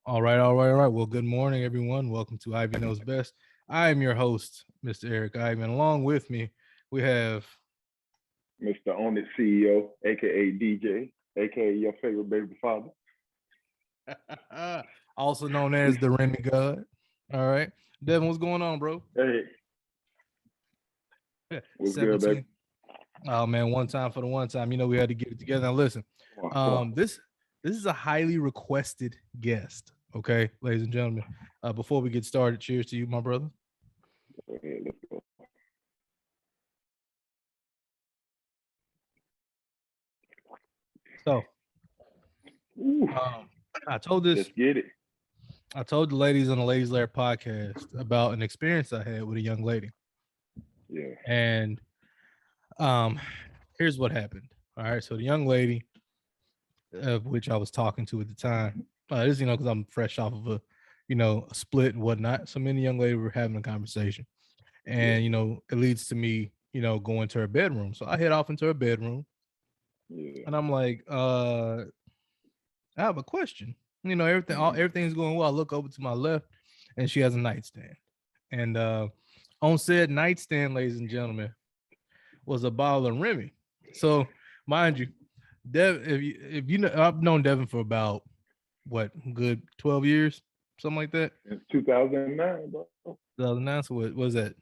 All right. Well, good morning, everyone. Welcome to Ivy Knows Best. I am your host, Mr. Eric Ivy, and along with me, we have Mr OwnIt CEO, aka DJ, aka your favorite baby father. also known as the Remy God. All right, Devin, what's going on, bro? Hey, what's good, baby? 17. Oh man, one time for the one time. You know we had to get it together. Now listen, Come on. this is a highly requested guest. Okay, ladies and gentlemen. Before we get started, cheers to you, my brother. Go ahead, let's go. So, Ooh, I told this let's get it. I told the ladies on the Ladies Lair podcast about an experience I had with a young lady. Yeah. And um here's what happened. All right. So the young lady of which I was talking to at the time, this, because I'm fresh off of a split and whatnot. So me and the young lady were having a conversation. Yeah. And, it leads to me, going to her bedroom. So I head off into her bedroom Yeah. and I'm like, I have a question. Everything's going well. I look over to my left and she has a nightstand. And on said nightstand, ladies and gentlemen, was a bottle of Remy. So, mind you, Dev, if you know, I've known Devin for about what, good 12 years, something like that. It's 2009, bro. 2009. So what was that?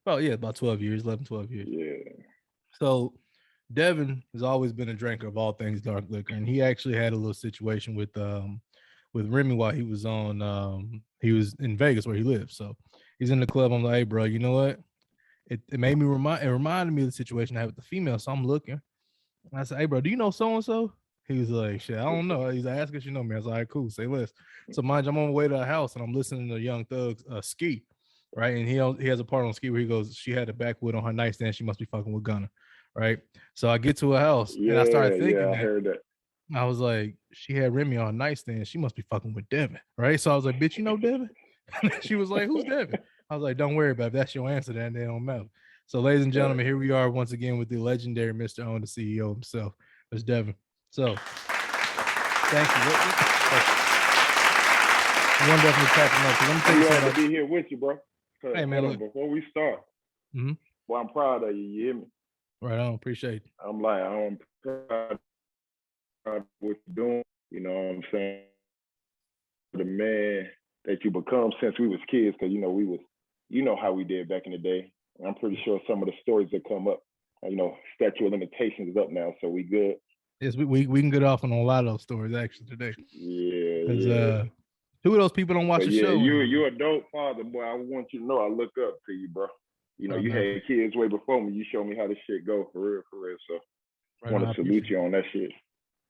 Oh yeah, about 12 years, 11, 12 years. Yeah. So Devin has always been a drinker of all things dark liquor, and he actually had a little situation with Remy while he was in Vegas where he lives. So he's in the club. I'm like, hey bro, you know what? It made me it reminded me of the situation I had with the female. So I'm looking. And I said, hey bro, do you know so and so? He was like, shit, I don't know. He's like, ask if you know me. I was like, all right, cool, say less. So mind you, I'm on my way to the house and I'm listening to Young Thug's Ski, right? And he has a part on Ski where he goes, she had a backwood on her nightstand. She must be fucking with Gunna, right? So I get to a house and I started thinking I that. heard that. I was like, she had Remy on her nightstand. She must be fucking with Devin, right? So I was like, bitch, you know Devin? She was like, who's Devin? I was like, don't worry about it. If that's your answer, then they don't matter. So, ladies and gentlemen, here we are once again with the legendary Mr OwnIt CEO himself. It's Devin. So, thank you. One definitely clapping up. Let me tell I'm you glad to something. be here with you, bro. Hey man, Hold on, look. before we start, Mhm. well, I'm proud of you. You hear me? Right on. Appreciate it. I'm proud of what you're doing. You know what I'm saying? The man that you become since we was kids, because you know how we did back in the day. And I'm pretty sure some of the stories that come up, statute of limitations is up now, so we good. Yes, we can get off on a lot of those stories actually today. Yeah, Because yeah. who of those people don't watch But the yeah, show anymore? you're a dope father, boy. I want you to know I look up to you, bro. You know, Oh you man, had kids way before me. You showed me how this shit go for real, for real. So I right on. want I to salute appreciate it. you on that shit.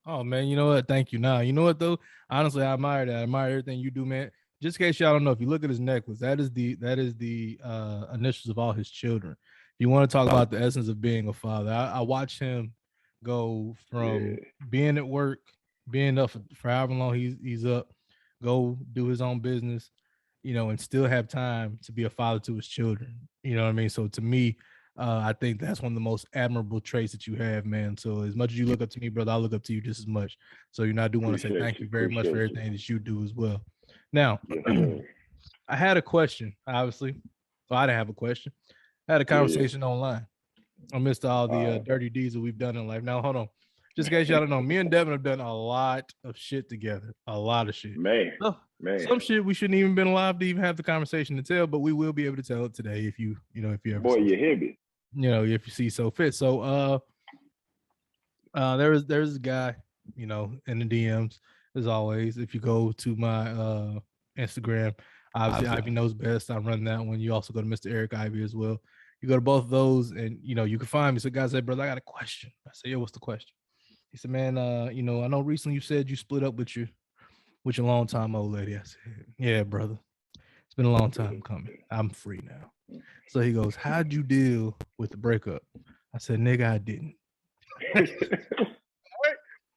Oh man, you know what? Thank you. Now, you know what though? Honestly, I admire that. I admire everything you do, man. Just in case y'all don't know, if you look at his necklace, that is the initials of all his children. If you want to talk about the essence of being a father, I watch him go from Yeah, being at work, being up for however long he's up, go do his own business, and still have time to be a father to his children. You know what I mean? So to me, I think that's one of the most admirable traits that you have, man. So as much as you look up to me, brother, I look up to you just as much. So I do want to say appreciate thank you, you very much for appreciate you. everything that you do as well. Now, Yes, sir. I had a question, obviously. Well, I didn't have a question. I had a Yeah. conversation online amidst all the All dirty deeds that we've done in life. Now, hold on. Just in case y'all don't know, me and Devin have done a lot of shit together. A lot of shit. man, Oh, man, some shit we shouldn't even been alive to even have the conversation to tell, but we will be able to tell it today if if you ever boy, see, you heavy. if you see so fit. So there's a guy, in the DMs, as always. If you go to my Instagram, obviously Ivy knows best. I run that one. You also go to Mr. Eric Ivy as well. You go to both of those and you can find me. So guy said, brother, I got a question. I said, yeah, what's the question? He said, man, I know recently you said you split up with your long time old lady. I said, yeah, brother. It's been a long time coming. I'm free now. So he goes, how'd you deal with the breakup? I said, nigga, I didn't.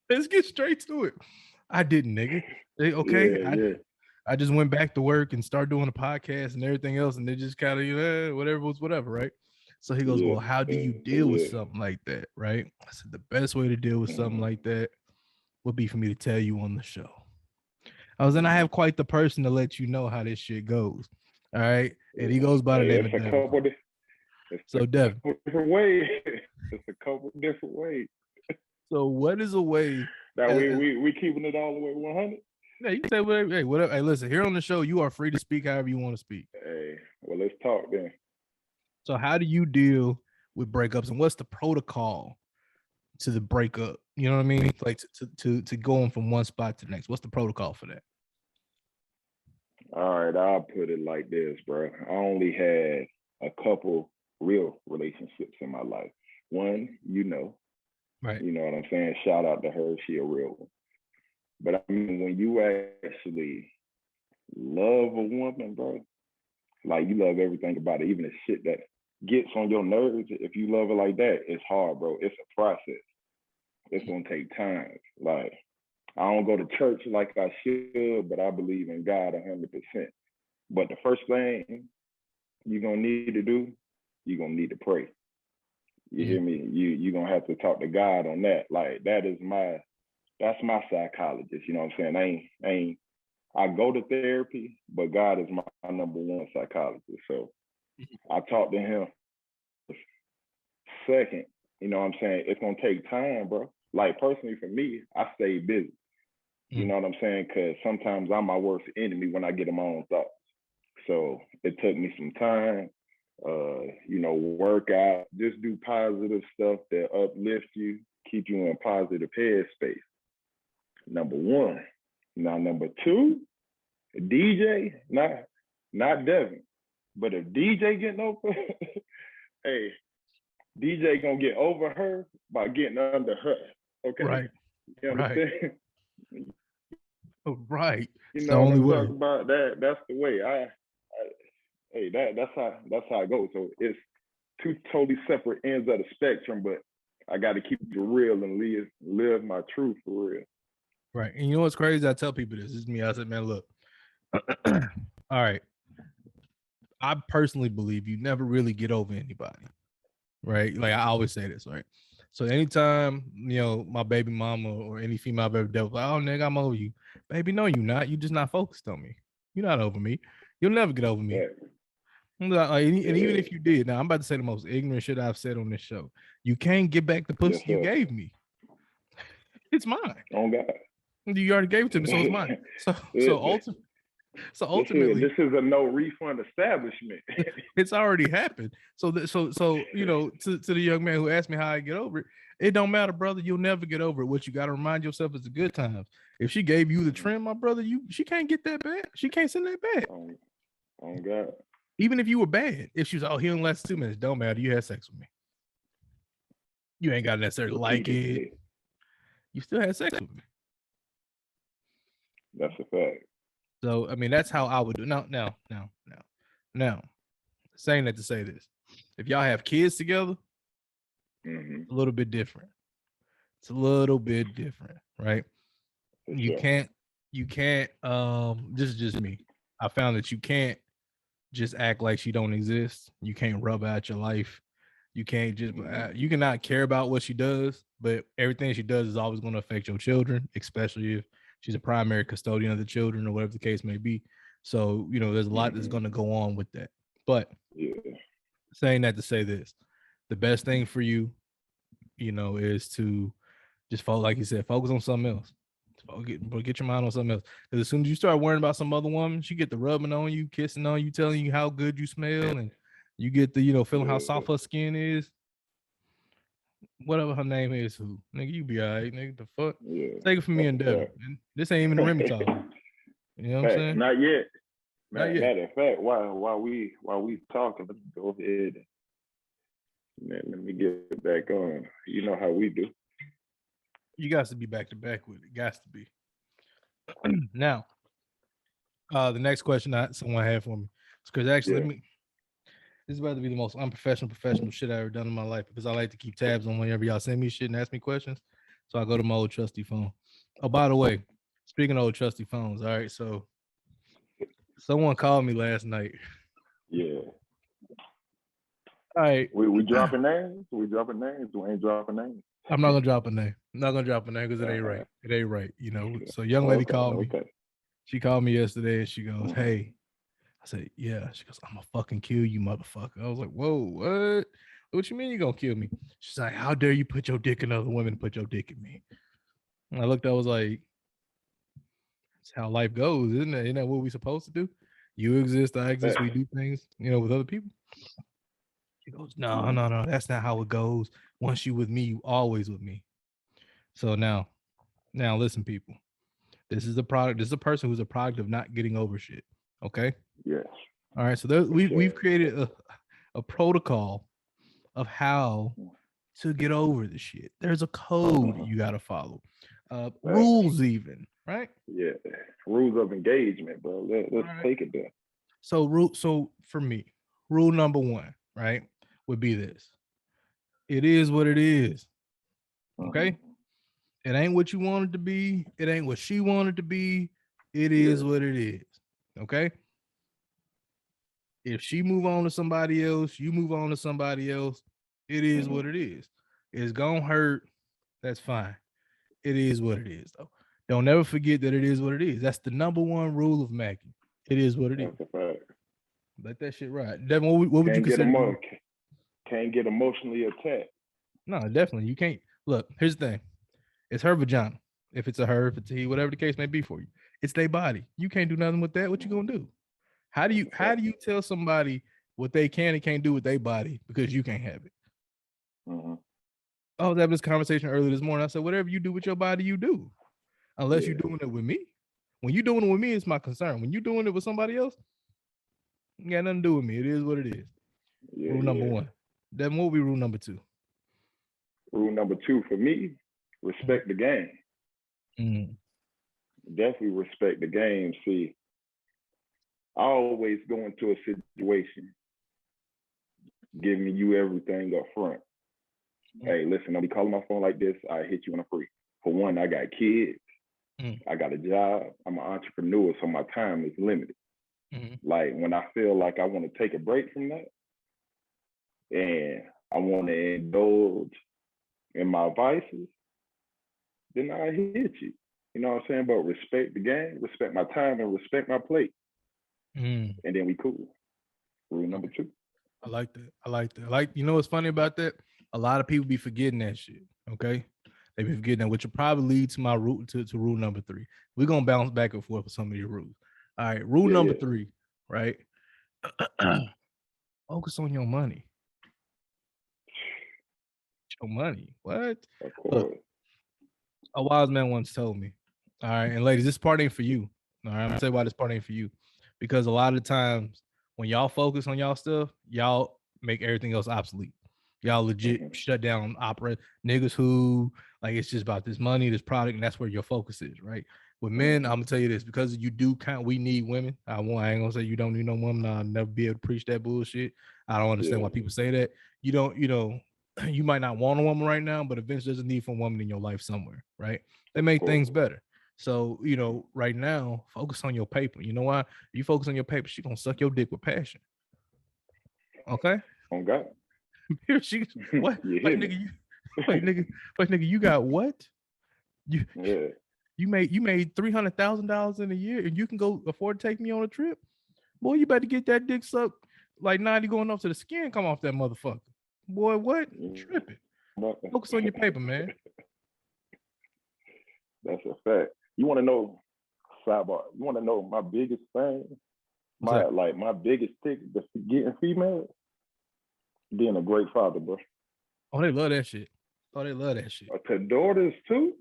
Let's get straight to it. I didn't, nigga. Okay. yeah, yeah, I just went back to work and started doing a podcast and everything else, and they just kind of, whatever was whatever, right? So he goes, well, how do you deal with yeah. something like that, right? I said, the best way to deal with something like that would be for me to tell you on the show. Then I have quite the person to let you know how this shit goes. All right. And he goes by the name of Devin. So Devin. Different ways. It's a couple different ways. So what is a way that we keeping it all the way 100? Yeah, you can say whatever. Hey, whatever. Hey, listen, here on the show, you are free to speak however you want to speak. Hey, well, let's talk then. So how do you deal with breakups, and what's the protocol to the breakup? You know what I mean? Like to going from one spot to the next. What's the protocol for that? All right, I'll put it like this, bro. I only had a couple real relationships in my life. One, right? You know what I'm saying? Shout out to her, she a real one. But I mean, when you actually love a woman, bro, like you love everything about it, even the shit that gets on your nerves. If you love her like that, it's hard, bro. It's a process. It's gonna take time. Like I don't go to church like I should, but I believe in God 100%. But the first thing you're gonna need to do, you're gonna need to pray. You hear me? You're gonna have to talk to God on that. Like that's my psychologist. You know what I'm saying? I go to therapy, but God is my number one psychologist. So I talk to him. Second, you know what I'm saying? It's gonna take time, bro. Like personally for me, I stay busy. You know what I'm saying? Because sometimes I'm my worst enemy when I get in my own thoughts. So it took me some time, work out, just do positive stuff that uplift you, keep you in a positive headspace. Number one. Now, number two, DJ, not Devin, but if DJ getting over, hey, DJ gonna get over her by getting under her. Okay, right? You understand? Right. You know what I'm talking about? That's the way. That's how it goes. So it's two totally separate ends of the spectrum, but I got to keep it real and live my truth for real. Right. And you know what's crazy? I tell people this is me. I said, man, look, all right. I personally believe you never really get over anybody. Right. Like I always say this, right? So anytime, my baby mama or any female I've ever dealt with, like, oh, nigga, I'm over you. Baby, no, you're not. You're just not focused on me. You're not over me. You'll never get over me. Yeah. And even if you did, now I'm about to say the most ignorant shit I've said on this show. You can't get back the pussy you gave me. It's mine. Oh God. You already gave it to me, so it's mine. So ultimately, this is a no refund establishment. It's already happened. So to the young man who asked me how I get over it don't matter, brother. You'll never get over it. What you got to remind yourself is the good times. If she gave you the trim, my brother, she can't get that bad. She can't send that back. Oh God. Even if you were bad, if she was, oh, he only lasted 2 minutes, don't matter. You had sex with me. You ain't got to necessarily like it. You still had sex with me. That's a fact. So I mean, that's how I would do. Now, saying that to say this: if y'all have kids together, it's a little bit different. It's a little bit different, right? You can't. This is just me. I found that you can't just act like she don't exist. You can't rub out your life. You can't just. You cannot care about what she does, but everything she does is always going to affect your children, especially if she's a primary custodian of the children or whatever the case may be. So, there's a lot that's going to go on with that. But saying that to say this, the best thing for you, is to just like you said, focus on something else. Get your mind on something else. Because as soon as you start worrying about some other woman, she get the rubbing on you, kissing on you, telling you how good you smell, and you get the, feeling how soft her skin is. Whatever her name is, who nigga, you be all right, nigga. The fuck, take it from me and Devin. And this ain't even a Remy talk. You know what I'm saying? Not yet. Matter of fact, while we talking, let me go ahead and let me get back on. You know how we do. You got to be back to back with it. Got to be. Now, the next question someone had for me, because actually, this is about to be the most unprofessional shit I ever done in my life, because I like to keep tabs on whenever y'all send me shit and ask me questions. So I go to my old trusty phone. Oh, by the way, speaking of old trusty phones, all right, so someone called me last night. Yeah. All right. We dropping names? We ain't dropping names. I'm not gonna drop a name. I'm not gonna drop a name because it ain't right. It ain't right. So young lady called me. She called me yesterday and she goes, Mm-hmm. "Hey." I said, "Yeah." She goes, "I'm gonna fucking kill you, motherfucker." I was like, "Whoa, what? What you mean you gonna kill me?" She's like, "How dare you put your dick in other women and put your dick in me?" And I looked, I was like, "That's how life goes, isn't it? Isn't that what we supposed to do? You exist, I exist, we do things, with other people." She goes, "No, no, no, that's not how it goes. Once you with me, you always with me." So now listen, people. This is a product. This is a person who's a product of not getting over shit. Okay. Yes. All right. So we've created a protocol of how to get over the shit. There's a code you got to follow, rules even, right? Yeah, rules of engagement, bro. Let's take it there. So for me, rule number one, right, would be this: it is what it is. Okay, it ain't what you want it to be. It ain't what she wanted to be. It is what it is. Okay. If she move on to somebody else, you move on to somebody else. It is what it is. It's gonna hurt. That's fine. It is what it is, though. Don't ever forget that it is what it is. That's the number one rule of Mackie. It is what it is. That's a fact. Let that shit ride. Devin, what would you consider? Can't get emotionally attacked. No, definitely. You can't. Look, here's the thing. It's her vagina. If it's a her, if it's a he, whatever the case may be for you. It's their body. You can't do nothing with that. What you gonna do? How do you tell somebody what they can and can't do with their body because you can't have it? I was having this conversation earlier this morning. I said, whatever you do with your body, you do. Unless you're doing it with me. When you're doing it with me, it's my concern. When you're doing it with somebody else, you got nothing to do with me. It is what it is. Rule number one. Then what will be rule number two? Rule number two for me, respect the game. Definitely respect the game. See, I always go into a situation giving you everything up front. Hey, listen, I'll be calling my phone like this. I hit you on a free. For one, I got kids. I got a job. I'm an entrepreneur, so my time is limited. Like when I feel like I want to take a break from that and I want to indulge in my vices, then I hit you. You know what I'm saying? But respect the game, respect my time, and respect my plate. And then we cool. Rule number two. I like that. I like that. You know what's funny about that? A lot of people be forgetting that shit. Okay. They be forgetting that, which will probably lead to my rule to rule number three. We're gonna bounce back and forth with some of these rules. All right. Rule number three, right? Focus on your money. Your money. What? Of course. Look, a wise man once told me, all right, and ladies, this part ain't for you. All right, I'm gonna tell you why this part ain't for you. Because a lot of times when y'all focus on y'all stuff, y'all make everything else obsolete. Y'all legit shut down operate niggas who like it's just about this money, this product, and that's where your focus is, right? With men, I'm gonna tell you this because you do we need women. I ain't gonna say you don't need no woman. I'll never be able to preach that bullshit. I don't understand why people say that. You don't, you might not want a woman right now, but eventually there's a need for a woman in your life somewhere, right? They make things better. So, right now, focus on your paper. You know why? You focus on your paper, she's gonna suck your dick with passion. Okay? On God. Here she what? Like nigga, you got what? You made $300,000 in a year and you can go afford to take me on a trip? Boy, you better get that dick sucked like 90 going up to the skin come off that motherfucker. Boy, what? Tripping. Focus on your paper, man. That's a fact. You want to know, sidebar, you want to know my biggest thing? My biggest ticket to getting females? Being a great father, bro. Oh, they love that shit. Oh, they love that shit. To daughters too?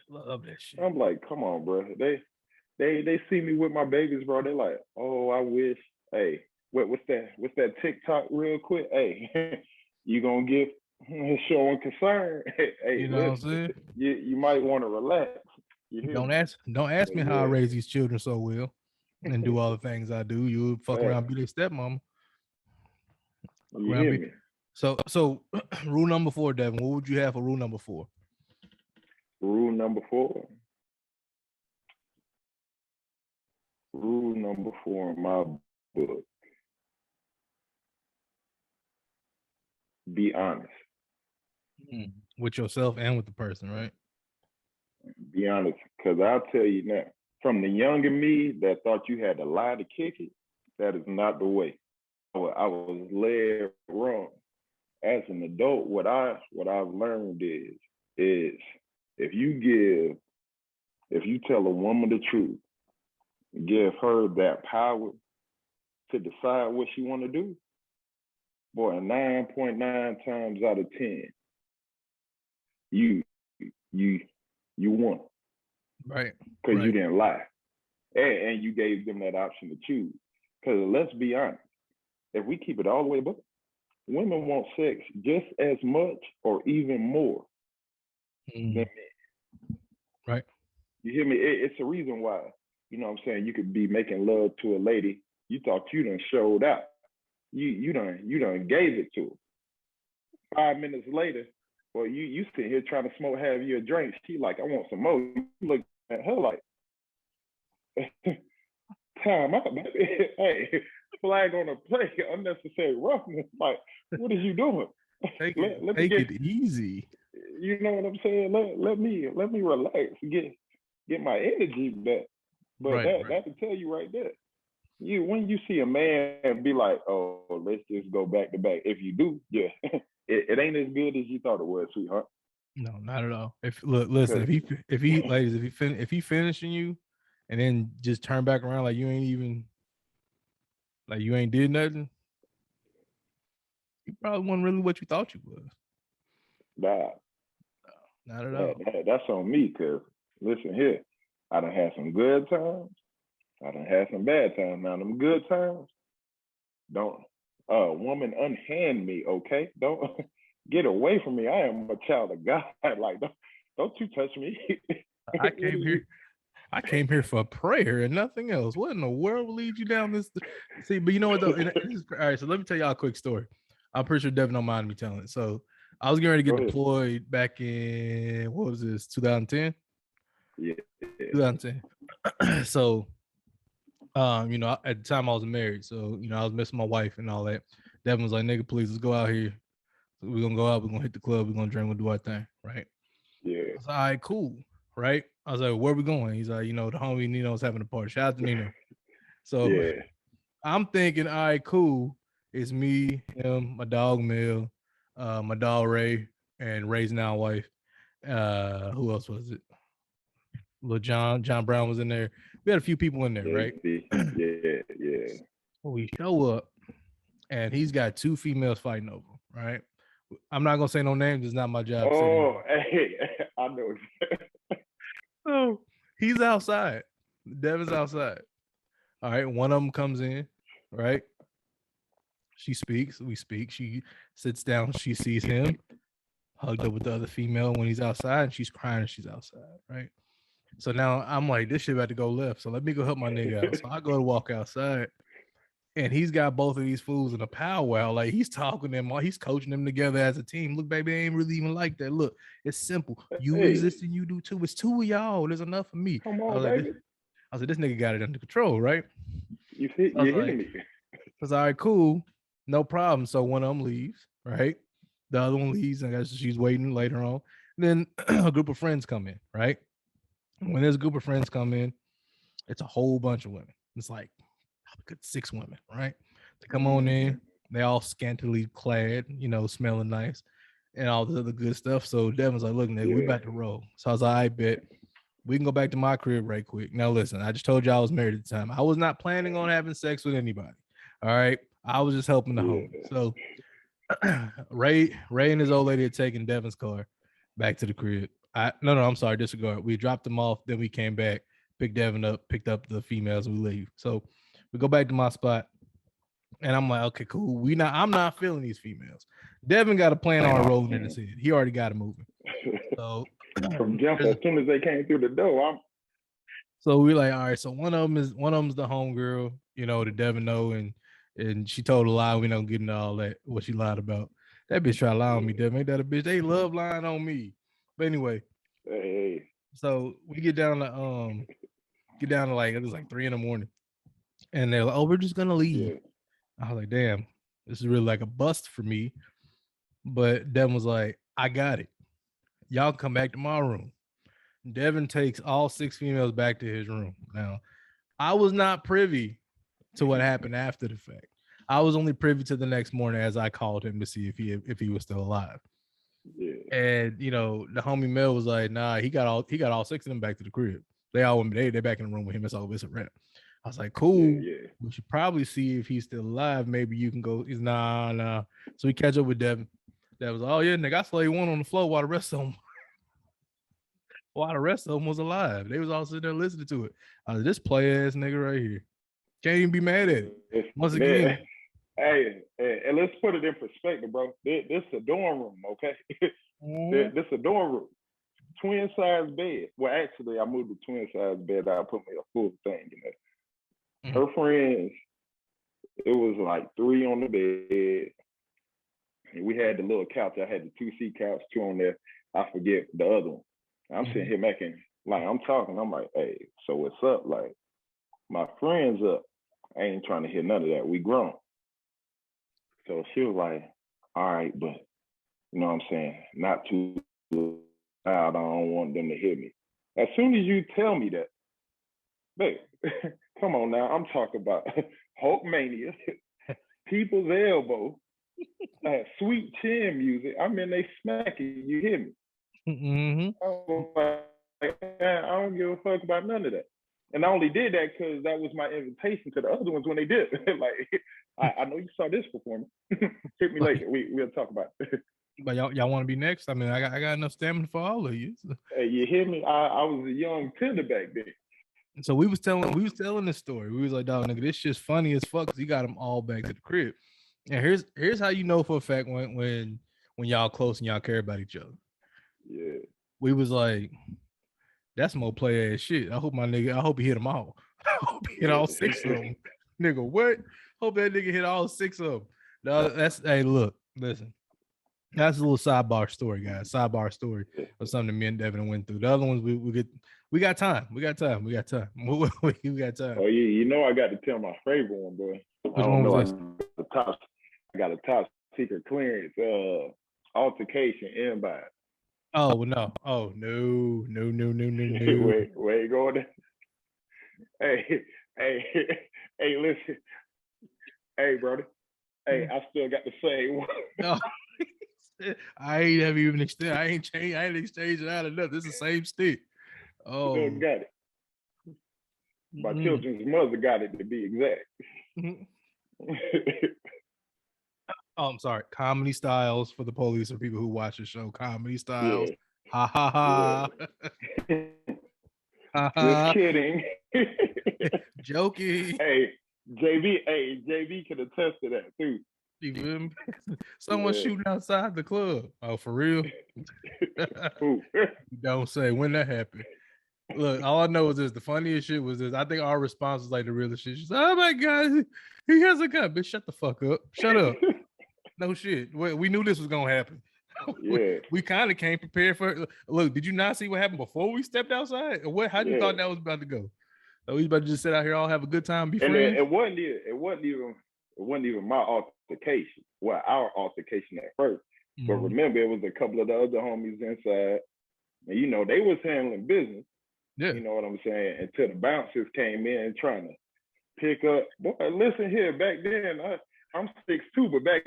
Love that shit. I'm like, come on, bro. They see me with my babies, bro. They're like, oh, I wish. Hey, what's that TikTok real quick? Hey, you gonna get showing concern? Hey, you know what I'm saying? You might want to relax. Don't ask me how I raise these children so well and do all the things I do. You fuck around, be their stepmama. You hear me? So rule number 4, Devin. What would you have for rule number 4? Rule number 4. Rule number 4 in my book. Be honest. With yourself and with the person, right? Be honest, because I'll tell you now. from the younger me that thought you had to lie to kick it, that is not the way. I was led wrong. As an adult, what I've learned is if you tell a woman the truth, give her that power to decide what she want to do, boy, 9.9 times out of 10, you you you won Right. because Right. you didn't lie, and you gave them that option to choose. Because let's be honest, if we keep it all the way above, women want sex just as much or even more than men. Right. You hear me? It's a reason why. You know what I'm saying? You could be making love to a lady. You thought you done showed out. You done gave it to her. 5 minutes later, well, you sitting here trying to smoke half your drink. She like, I want some more. You look at her like, time out, baby. Hey, flag on the play, unnecessary roughness. Like, what is you doing? Take let me take get, it easy. you know what I'm saying? Let me relax, get my energy back. But Right. that Right. to tell you right there. When you see a man be like, oh, let's just go back to back. If you do, yeah, it ain't as good as you thought it was, sweetheart. No, not at all. Listen, if he finishing you, and then just turn back around like you ain't did nothing, you probably wasn't really what you thought you was. Nah, Not at all. that's on me. Cause listen here, I done had some good times. I done had some bad times. Now them good times, don't woman unhand me, okay? Don't get away from me. I am a child of God. Like don't you touch me. I came here. I came here for prayer and nothing else. What in the world will lead you down this? See, but you know what though? All right, so let me tell y'all a quick story. I'm pretty sure Devin don't mind me telling it. So I was getting ready to get deployed back in what was this? 2010. Yeah. 2010. So, you know, at the time I was married, so you know I was missing my wife and all that. Devin was like, "Nigga, please, let's go out here. So we're gonna go out. We're gonna hit the club. We're gonna drink. We'll do our thing, right?" Yeah. I was like, "All right, cool." Right? I was like, "Where we going?" He's like, "You know, the homie Nino's having a party. Shout out to Nino." So yeah. I'm thinking, all right, cool. It's me, him, my dog Mel, my dog Ray, and Ray's now wife. Who else was it? Little John Brown was in there. We had a few people in there, right? Yeah. We show up, and he's got two females fighting over him, right? I'm not gonna say no names. It's not my job to say names. Oh, hey, I know. So he's outside. Devin's outside. All right, one of them comes in, right? She speaks. We speak. She sits down. She sees him hugged up with the other female when he's outside, and she's crying and she's outside, right? So now I'm like, this shit about to go left. So let me go help my nigga out. So I go to walk outside, and he's got both of these fools in a powwow. Like he's talking to them, he's coaching them together as a team. Look, baby, I ain't really even like that. Look, it's simple. You exist and you do too. It's two of y'all. There's enough for me. Come on, baby. I was like, this nigga got it under control, right? You hitting me. I was all right, cool, no problem. So one of them leaves, right? The other one leaves, and I guess she's waiting later on. And then a group of friends come in, right? When there's a group of friends come in, it's a whole bunch of women. It's like a good 6 women, right? They come on in, they all scantily clad, you know, smelling nice and all the other good stuff. So Devin's like, look, nigga, we about to roll. So I was like, I bet we can go back to my crib right quick. Now, listen, I just told you I was married at the time. I was not planning on having sex with anybody. All right. I was just helping the home. So Ray and his old lady had taken Devin's car back to the crib. No, I'm sorry, disregard. We dropped them off, then we came back, picked Devin up, picked up the females, we leave. So we go back to my spot, and I'm like, okay, cool. I'm not feeling these females. Devin got a plan on rolling in his head. He already got it moving. So from jump as soon as they came through the door. So we're like, all right. So one of them's the homegirl, you know, the Devin know, and she told a lie. We don't get into all that. What she lied about. That bitch tried to lie on me. Devin, ain't that a bitch? They love lying on me. But anyway, so we get down to like it was like 3 a.m, and they're like, oh, we're just gonna leave. Yeah. I was like, damn, this is really like a bust for me. But Devin was like, I got it. Y'all come back to my room. Devin takes all 6 females back to his room. Now, I was not privy to what happened after the fact. I was only privy to the next morning as I called him to see if he was still alive. Yeah. And you know, the homie Mel was like, "Nah, he got all 6 of them back to the crib. They all went, they back in the room with him. It's all it's a wrap." I was like, "Cool. Yeah. We should probably see if he's still alive. Maybe you can go." He's nah. So we catch up with Devin. That was, "Oh yeah, nigga, I slayed one on the floor while the rest of them was alive. They was all sitting there listening to it." I was this play ass nigga right here. Can't even be mad at it. Once again, hey, and let's put it in perspective, bro. This is a dorm room, okay? This is a dorm room. Twin size bed. Well, actually, I moved the twin size bed out, put me a full thing in there. Her friends, it was like 3 on the bed. And we had the little couch. I had the 2-seat couch, 2 on there. I forget the other one. I'm sitting here making, like, I'm talking. I'm like, hey, so what's up? Like, my friend's up. I ain't trying to hear none of that. We grown. So she was like, all right, but you know what I'm saying? Not too loud. I don't want them to hear me. As soon as you tell me that, babe, come on now. I'm talking about Hope Mania, People's Elbow, Sweet Chin music. I'm in they smacking. You hear me? I'm like, I don't give a fuck about none of that. And I only did that because that was my invitation to the other ones when they did. Like, I know you saw this performance. Hit me later. We'll talk about it. But y'all want to be next? I mean, I got enough stamina for all of you. So. Hey, you hear me? I was a young tender back then. So we was telling this story. We was like, dog, nigga, this shit's funny as fuck because he got them all back to the crib. And here's how you know for a fact when y'all close and y'all care about each other. Yeah. We was like, that's more play ass shit. I hope he hit them all. I hope he hit all 6 of them. Nigga, what? Hope that nigga hit all 6 of them. No, hey, look, listen. That's a little sidebar story, guys. Sidebar story of something me and Devin went through. The other ones we got time. We got time. We got time. Oh yeah, you know I got to tell my favorite one, bro. Which one was this? I got a top secret clearance. Altercation inbound. Oh no! Oh no! Where you going? Hey, listen. Hey, brother. Hey, I still got the same one. No. I ain't have even extended. I ain't exchanged it out of nothing. It's the same stick. Oh, still got it. My children's mother got it, to be exact. Oh, I'm sorry. Comedy Styles for the police or people who watch the show. Comedy Styles. Yeah. Ha ha ha. Just kidding. Joking. Hey, JB can attest to that too. Someone shooting outside the club. Oh, for real? Don't say when that happened. Look, all I know is this. The funniest shit was this. I think our response was like the realest shit. She's like, oh my God, he has a gun. Bitch, shut the fuck up. Shut up. No shit. We knew this was going to happen. Yeah. We kind of came prepared for it. Look, did you not see what happened before we stepped outside? How you thought that was about to go? So we about to just sit out here, all have a good time, be friends? It wasn't even my altercation. Well, our altercation at first. But remember, it was a couple of the other homies inside. And, you know, they was handling business. Yeah. You know what I'm saying? Until the bouncers came in trying to pick up. Boy, listen here, back then, I'm 6'2", but back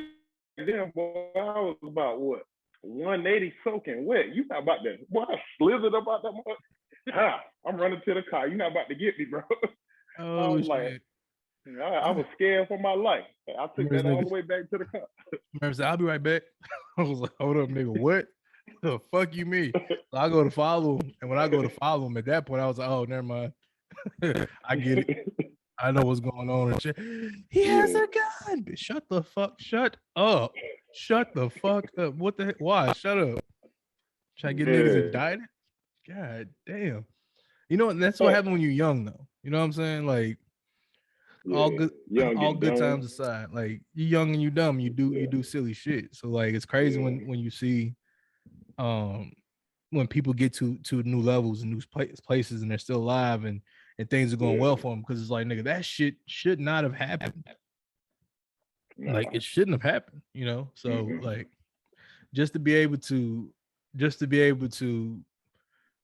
then, boy, I was about, 180 soaking wet. You not about to, boy, I slithered about that much. I'm running to the car. You're not about to get me, bro. Oh, I was like, I was scared for my life. I took that all the way back to the car. Remember, I'll be right back. I was like, hold up, nigga, what? The fuck you mean? So I go to follow him, and when I go to follow him, at that point, I was like, oh, never mind. I get it. I know what's going on. And shit. He has a gun. Shut the fuck up. Shut the fuck up. What the heck? Why? Shut up. Trying to get niggas indicted? God damn. You know, that's what happened when you're young, though. You know what I'm saying? Like, all good times aside. Like, you're young and you dumb. You do silly shit. So like, it's crazy when you see when people get to new levels and new places and they're still alive and things are going well for them, because it's like, nigga, that shit should not have happened. Like, it shouldn't have happened, you know? So like, just to be able to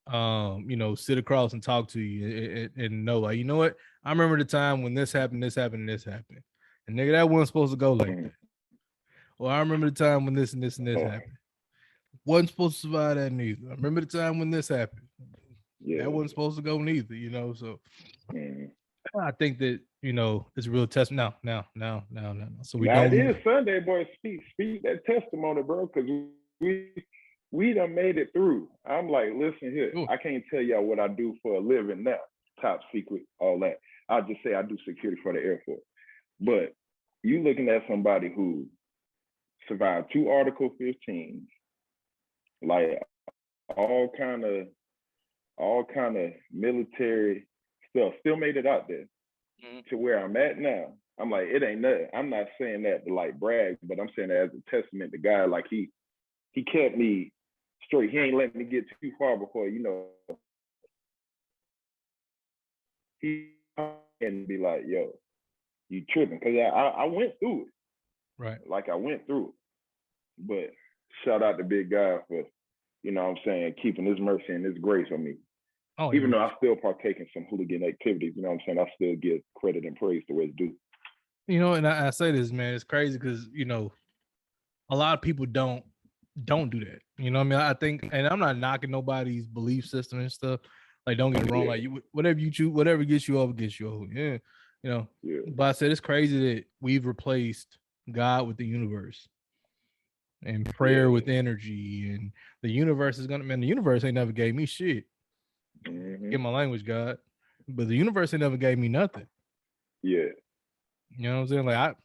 sit across and talk to you and know, like, you know what? I remember the time when this happened, this happened, and this happened. And nigga, that wasn't supposed to go like that. Well, I remember the time when this and this and this happened. Wasn't supposed to survive that neither. I remember the time when this happened. That wasn't supposed to go neither, So I think that, it's a real test now. So we Now don't it is Sunday, boy. Speak that testimony, bro, because we done made it through. I'm like, listen here, I can't tell y'all what I do for a living now. Top secret, all that. I'll just say I do security for the Air Force. But you looking at somebody who survived 2 Article 15s, like all kind of military stuff, still made it out there to where I'm at now. I'm like, it ain't nothing. I'm not saying that to like brag, but I'm saying that as a testament to God. Like he kept me straight. He ain't let me get too far before, he can be like, yo, you tripping. Cause I went through it. Right. Like I went through it. But shout out to Big God for, keeping his mercy and his grace on me. Oh, even though I still partake in some hooligan activities, I still give credit and praise to where it's due. And I say this, man, it's crazy because, a lot of people don't do that. I think, and I'm not knocking nobody's belief system and stuff. Like, don't get me wrong. Like, whatever you choose, whatever gets you over, gets you over. Yeah. But I said it's crazy that we've replaced God with the universe and prayer with energy, and the universe is gonna. Man, the universe ain't never gave me shit. Get my language, God, but the universe ain't never gave me nothing. Yeah. You know what I'm saying? Like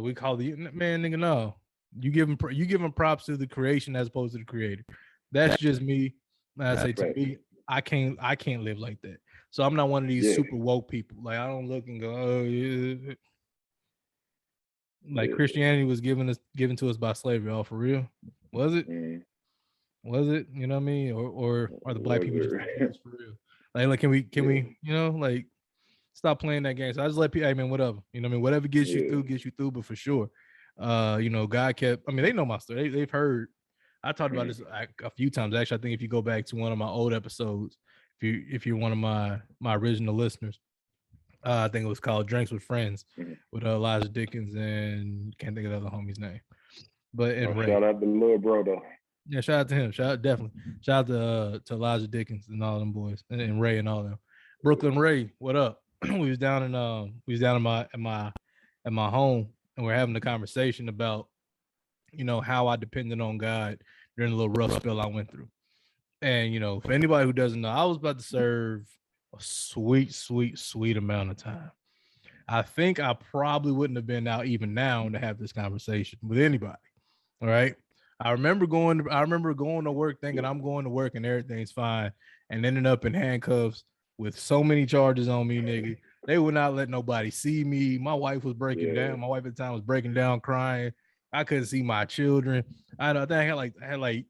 we call the man, nigga. No, you give him props to the creation as opposed to the creator. That's just me. I say to me, I can't live like that. So I'm not one of these super woke people. Like I don't look and go, oh yeah. Like Christianity was given to us by slavery. Oh, for real? Was it? Was it? You know what I mean? Or are the black people just confused for real? Like can we like stop playing that game? So I just let people, hey man, whatever. You know what I mean? Whatever gets you through, but for sure. God kept, I mean, they know my story. They've heard. I talked about this a few times. Actually, I think if you go back to one of my old episodes, if you're one of my original listeners, I think it was called Drinks with Friends with Elijah Dickens and can't think of the other homie's name. But shout out to little bro though. Yeah, shout out to him. Definitely. Shout out to Elijah Dickens and all them boys and Ray and all them. Brooklyn Ray, what up? we was down in my home and we're having a conversation about how I depended on God during the little rough spell I went through. And for anybody who doesn't know, I was about to serve a sweet amount of time. I think I probably wouldn't have been out even now to have this conversation with anybody. All right. I remember going to work thinking I'm going to work and everything's fine, and ended up in handcuffs with so many charges on me, nigga. They would not let nobody see me. My wife was breaking down. My wife at the time was breaking down, crying. I couldn't see my children. I think I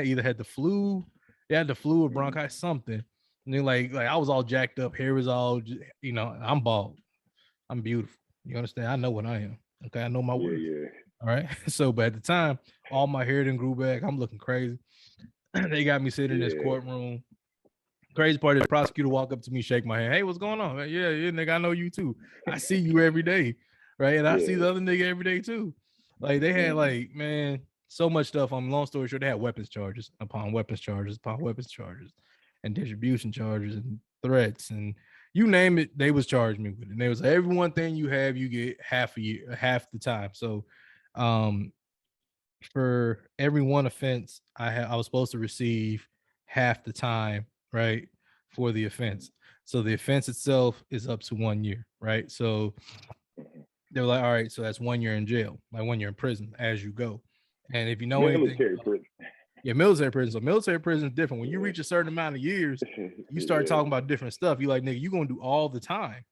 either had the flu, had the flu or bronchitis, something. And then like I was all jacked up, hair was all, I'm bald. I'm beautiful. You understand? I know what I am. Okay, I know my worth. All right. So, but at the time, all my hair didn't grew back. I'm looking crazy. They got me sitting in this courtroom. Crazy part is the prosecutor walk up to me, shake my hand. Hey, what's going on? Yeah, nigga, I know you too. I see you every day, right? And I see the other nigga every day too. Like they had man, so much stuff. Long story short, they had weapons charges upon weapons charges upon weapons charges, and distribution charges and threats and you name it. They was charging me with it. And they was like, every one thing you have, you get half the time. So, for every one offense, I was supposed to receive half the time, right, for the offense. So the offense itself is up to 1 year, right? So they were like, all right, so that's 1 year in jail, like 1 year in prison as you go. And if you know military prison. Yeah, military prison. So military prison is different. When you reach a certain amount of years, you start talking about different stuff. You're like, nigga, you're gonna do all the time,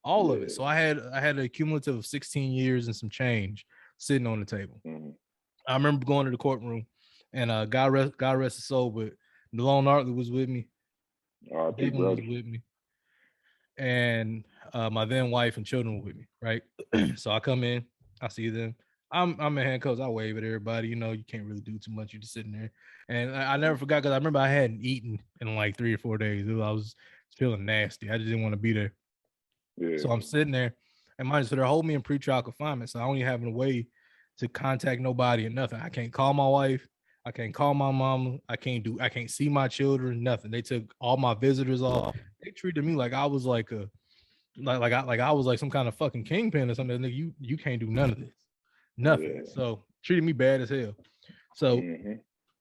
all of it. So I had a cumulative of 16 years and some change sitting on the table. I remember going to the courtroom, and God rest his soul, but Delon Artley was with me. Devin was with me, and my then wife and children were with me. Right. So I come in, I see them. I'm in handcuffs. I wave at everybody. You know, you can't really do too much. You're just sitting there. And I never forgot because I remember I hadn't eaten in like 3 or 4 days. I was feeling nasty. I just didn't want to be there. Yeah. So I'm sitting there, and mind you, so they're holding me in pretrial confinement. So I don't even have a way to contact nobody or nothing. I can't call my wife. I can't call my mama. I can't see my children, nothing. They took all my visitors off. They treated me like I was like a like I was like some kind of fucking kingpin or something. You can't do none of this. Nothing. Yeah. So treated me bad as hell. So Mm-hmm.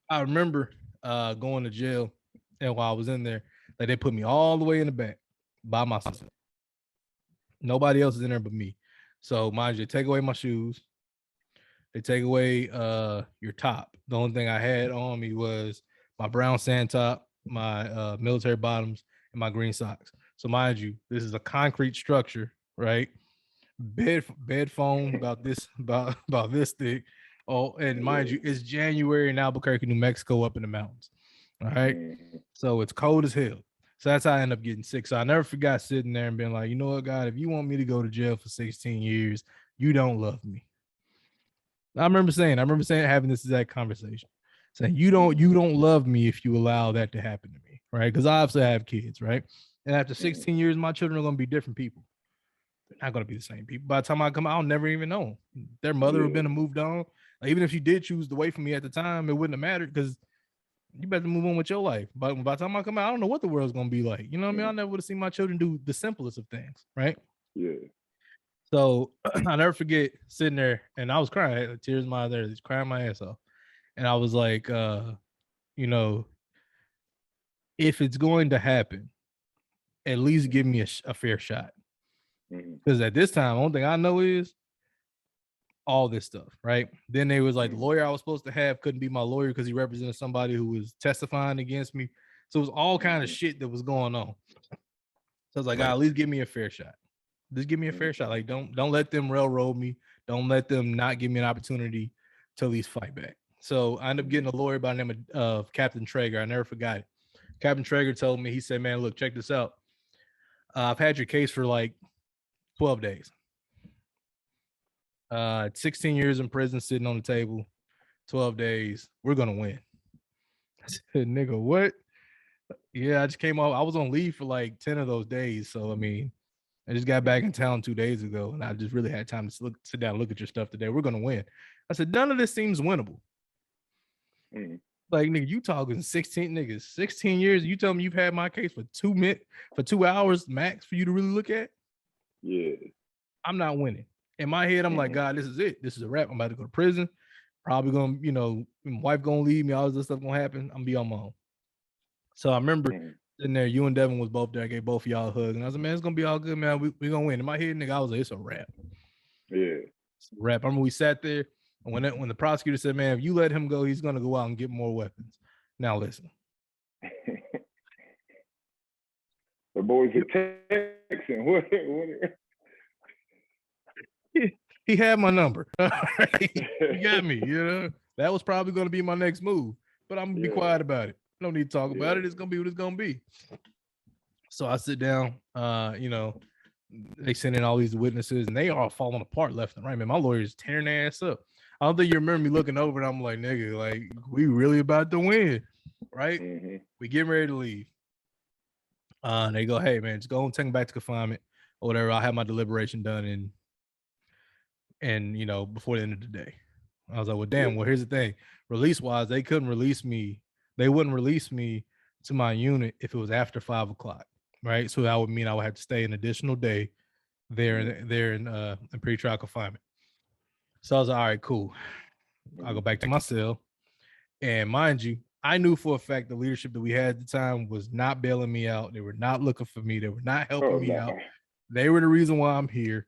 I remember going to jail, and while I was in there, like they put me all the way in the back by myself. Nobody else is in there but me. So mind you, take away my shoes. They take away your top. The only thing I had on me was my brown sand top, my military bottoms, and my green socks. So mind you, this is a concrete structure, right? Bed foam about this thick. Oh, and mind you, it's January in Albuquerque, New Mexico, up in the mountains. All right. Mm-hmm. So it's cold as hell. So that's how I end up getting sick. So I never forgot sitting there and being like, you know what, God, if you want me to go to jail for 16 years, you don't love me. I remember saying, having this exact conversation, saying you don't love me if you allow that to happen to me, right? Because I obviously have kids, right? And after 16 years, my children are going to be different people. They're not going to be the same people. By the time I come out, I'll never even know them. Their mother would have been moved on. Like, even if she did choose to wait for me at the time, it wouldn't have mattered because you better move on with your life. But by the time I come out, I don't know what the world's going to be like. You know what I mean? I never would have seen my children do the simplest of things, right? Yeah. So I'll never forget sitting there, and I was crying, tears in my eyes, there, just crying my ass off. And I was like, you know, if it's going to happen, at least give me a fair shot. Because at this time, the only thing I know is all this stuff, right? Then they was like, the lawyer I was supposed to have couldn't be my lawyer because he represented somebody who was testifying against me. So it was all kind of shit that was going on. So I was like, at least give me a fair shot. Just give me a fair shot. Like, don't let them railroad me. Don't let them not give me an opportunity to at least fight back. So I ended up getting a lawyer by the name of Captain Traeger. I never forgot it. Captain Traeger told me, he said, man, look, check this out. I've had your case for like 12 days. 16 years in prison sitting on the table, 12 days. We're going to win. I said, nigga, what? Yeah, I just came off. I was on leave for like 10 of those days. So, I mean, I just got back in town 2 days ago, and I just really had time to sit down and look at your stuff today. We're going to win. I said, none of this seems winnable. Like, nigga, you talking 16 niggas, 16 years. You tell me you've had my case for 2 hours max for you to really look at? Yeah. I'm not winning. In my head, I'm like, God, this is it. This is a wrap. I'm about to go to prison. Probably gonna, my wife gonna leave me. All this stuff gonna happen. I'm gonna be on my own. So I remember sitting there, you and Devin was both there. I gave both of y'all a hug. And I was like, man, it's gonna be all good, man. We gonna win. In my head, nigga, I was like, it's a wrap. Yeah. It's a wrap. I remember we sat there, and when the prosecutor said, man, if you let him go, he's gonna go out and get more weapons. Now listen. The boys are texting. What? He had my number. He got me, That was probably going to be my next move, but I'm going to be quiet about it. No need to talk about it. It's going to be what it's going to be. So I sit down, they send in all these witnesses, and they are falling apart left and right, man. My lawyer's tearing their ass up. I don't think you remember me looking over, and I'm like, nigga, like, we really about to win, right? We getting ready to leave. They go, hey, man, just go and take them back to confinement or whatever. I'll have my deliberation done and before the end of the day. I was like, well, damn, well, here's the thing. Release wise, they couldn't release me. They wouldn't release me to my unit if it was after 5 o'clock. Right. So that would mean I would have to stay an additional day there in pretrial confinement. So I was like, all right, cool. I'll go back to my cell. And mind you, I knew for a fact the leadership that we had at the time was not bailing me out. They were not looking for me. They were not helping me out. They were the reason why I'm here.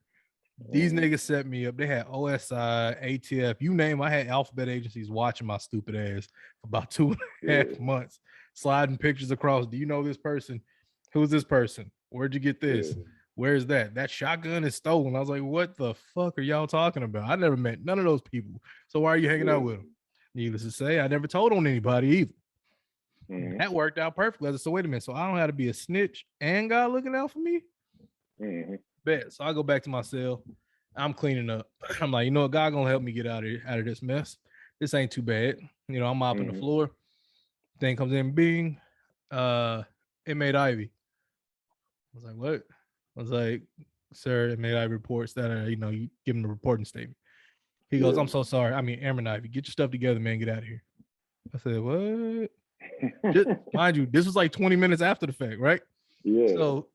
These niggas set me up. They had OSI, ATF, you name. I had alphabet agencies watching my stupid ass for about 2.5 months, sliding pictures across. Do you know this person? Who's this person? Where'd you get this? Where's that? That shotgun is stolen. I was like, what the fuck are y'all talking about? I never met none of those people. So why are you hanging out with them? Needless to say, I never told on anybody either. That worked out perfectly. So wait a minute. So I don't have to be a snitch and God looking out for me? Bet. So I go back to my cell. I'm cleaning up. I'm like, you know what, God gonna help me get out of this mess. This ain't too bad. You know, I'm mopping the floor. Thing comes in, bing. Inmate Ivy. I was like, what? I was like, sir, inmate Ivy reports that you give him the reporting statement. He goes, Yeah. I'm so sorry. I mean, Airman Ivy, get your stuff together, man. Get out of here. I said, what? Just, mind you, this was like 20 minutes after the fact, right? Yeah. So,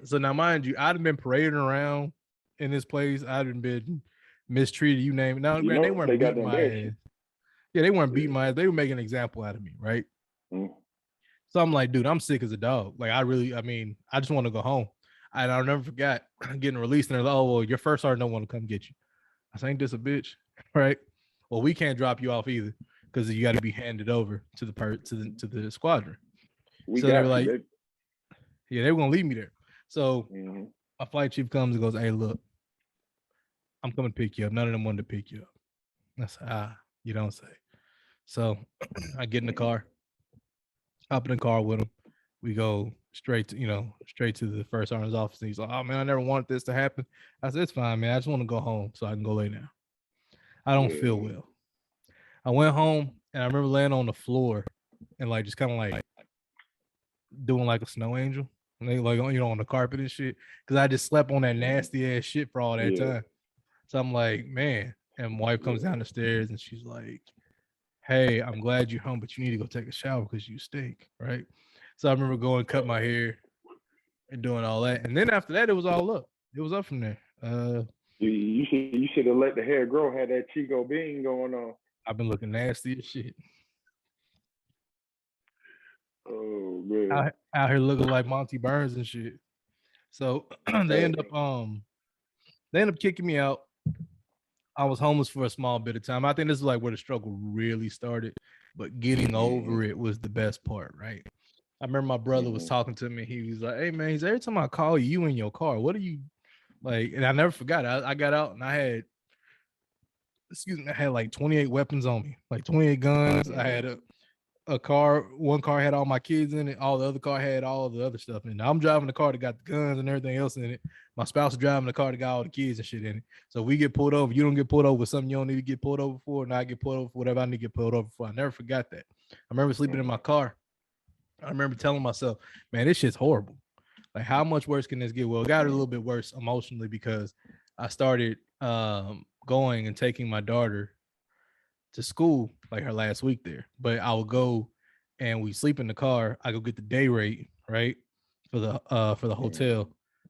so now, mind you, I'd have been parading around in this place. I'd have been mistreated, you name it. Now, You granted, they know they weren't got beating to my embarrass ass. you. Yeah, they weren't beating Yeah. my ass. They were making an example out of me, right? Mm. So I'm like, dude, I'm sick as a dog. Like, I just want to go home. And I'll never forget getting released. And they're like, oh, well, your first sergeant don't want to come get you. I said, ain't this a bitch? Right? Well, we can't drop you off either because you got to be handed over to the squadron. We So they were got you, like, baby. yeah, they were gonna leave me there. So Mm-hmm. my flight chief comes and goes, hey, look, I'm coming to pick you up. None of them wanted to pick you up. I said, you don't say. So I get in the car, hop in the car with him. We go straight to the first sergeant's office. And he's like, oh man, I never wanted this to happen. I said, it's fine, man. I just want to go home so I can go lay down. I don't feel Yeah. well. I went home and I remember laying on the floor and like just kind of like doing like a snow angel. And they like on the carpet and shit. Cause I just slept on that nasty ass shit for all that Yeah. time. So I'm like, man. And my wife comes down the stairs and she's like, hey, I'm glad you're home, but you need to go take a shower because you stink. Right. So I remember going cut my hair and doing all that. And then after that, it was all up. It was up from there. You should have let the hair grow. Had that Chico Bean going on. I've been looking nasty as shit. Oh man. Out here looking like Monty Burns and shit. So they end up kicking me out. I was homeless for a small bit of time. I think this is like where the struggle really started, but getting over it was the best part, right? I remember my brother was talking to me. He was like, hey man, he's every time I call you in your car, what are you like? And I never forgot. I got out and I had like 28 weapons on me, like 28 guns. I had a car. One car had all my kids in it. All the other car had all the other stuff in it. I'm driving the car that got the guns and everything else in it. My spouse is driving the car that got all the kids and shit in it. So we get pulled over. You don't get pulled over with something you don't need to get pulled over for, and I get pulled over for whatever I need to get pulled over for. I never forgot that. I remember sleeping in my car. I remember telling myself, man, this shit's horrible. Like, how much worse can this get? Well, it got a little bit worse emotionally because I started going and taking my daughter to school like her last week there. But I would go and we sleep in the car. I go get the day rate, right? For the hotel,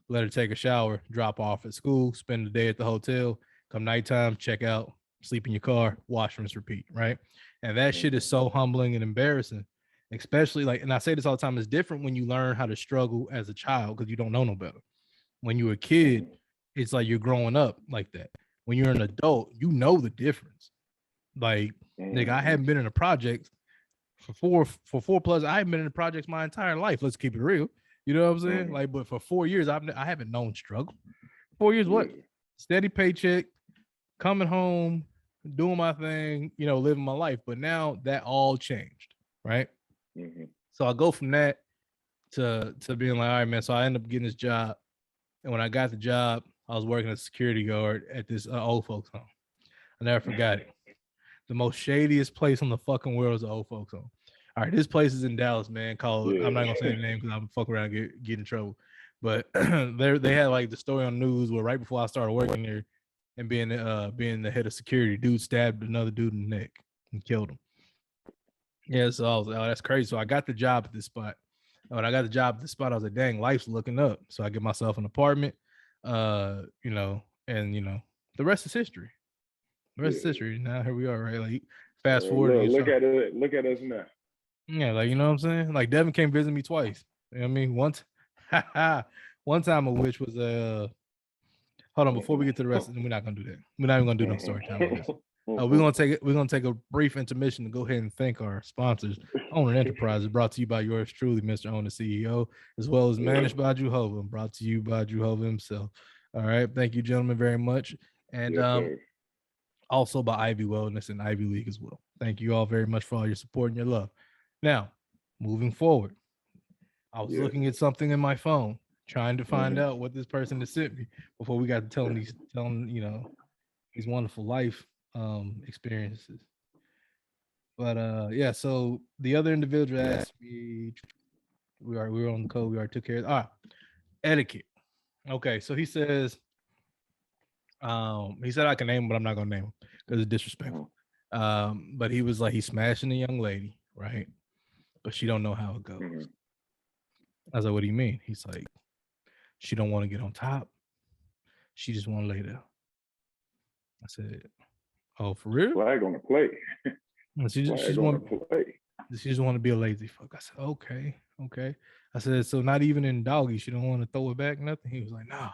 let her take a shower, drop off at school, spend the day at the hotel, come nighttime, check out, sleep in your car, wash, rinse, repeat, right? And that shit is so humbling and embarrassing. Especially like, and I say this all the time, it's different when you learn how to struggle as a child because you don't know no better. When you're a kid, it's like you're growing up like that. When you're an adult, you know the difference. Like, nigga, I haven't been in a project for four plus. I haven't been in the projects my entire life. Let's keep it real. You know what I'm saying? Like, but for 4 years, I haven't known struggle. 4 years, what? Steady paycheck, coming home, doing my thing, living my life. But now that all changed, right? So I go from that to being like, all right, man. So I end up getting this job, and when I got the job, I was working as a security guard at this old folks home. I never forgot it. The most shadiest place on the fucking world is the old folks home. All right, this place is in Dallas, man. Called I'm not gonna say the name because I'm fuck around and get in trouble. But they had like the story on the news where right before I started working there and being the head of security, dude stabbed another dude in the neck and killed him. Yeah, so I was like, oh, that's crazy. So I got the job at this spot. And when I got the job at this spot, I was like, dang, life's looking up. So I get myself an apartment, and the rest is history. The rest is history. Now here we are, right? Like fast forward. Look at it. Look at us now. Yeah, like you know what I'm saying? Like Devin came visit me twice. You know what I mean? One time of which was hold on, before we get to the rest, we're not gonna do that. We're not even gonna do no story time on this. We're gonna take a brief intermission to go ahead and thank our sponsors. OwnIt Enterprises, brought to you by yours truly, Mr OwnIt CEO, as well as managed by Jehovah, brought to you by Jehovah himself. All right, thank you, gentlemen, very much, and also by Ivy Wellness and Ivy League as well. Thank you all very much for all your support and your love. Now, moving forward, I was looking at something in my phone trying to find out what this person has sent me before we got to telling these these wonderful life experiences. But yeah, so the other individual asked me, we were on the code, we already took care of etiquette. Okay, so he says, he said I can name him, but I'm not gonna name him because it's disrespectful. But he was like, he's smashing a young lady, right? But she don't know how it goes. I was like, what do you mean? He's like, she don't want to get on top. She just want to lay down. I said, oh, for real? Flag on the play. She just want to be a lazy fuck. I said, okay. I said, so not even in doggy, she don't want to throw it back, nothing. He was like, nah,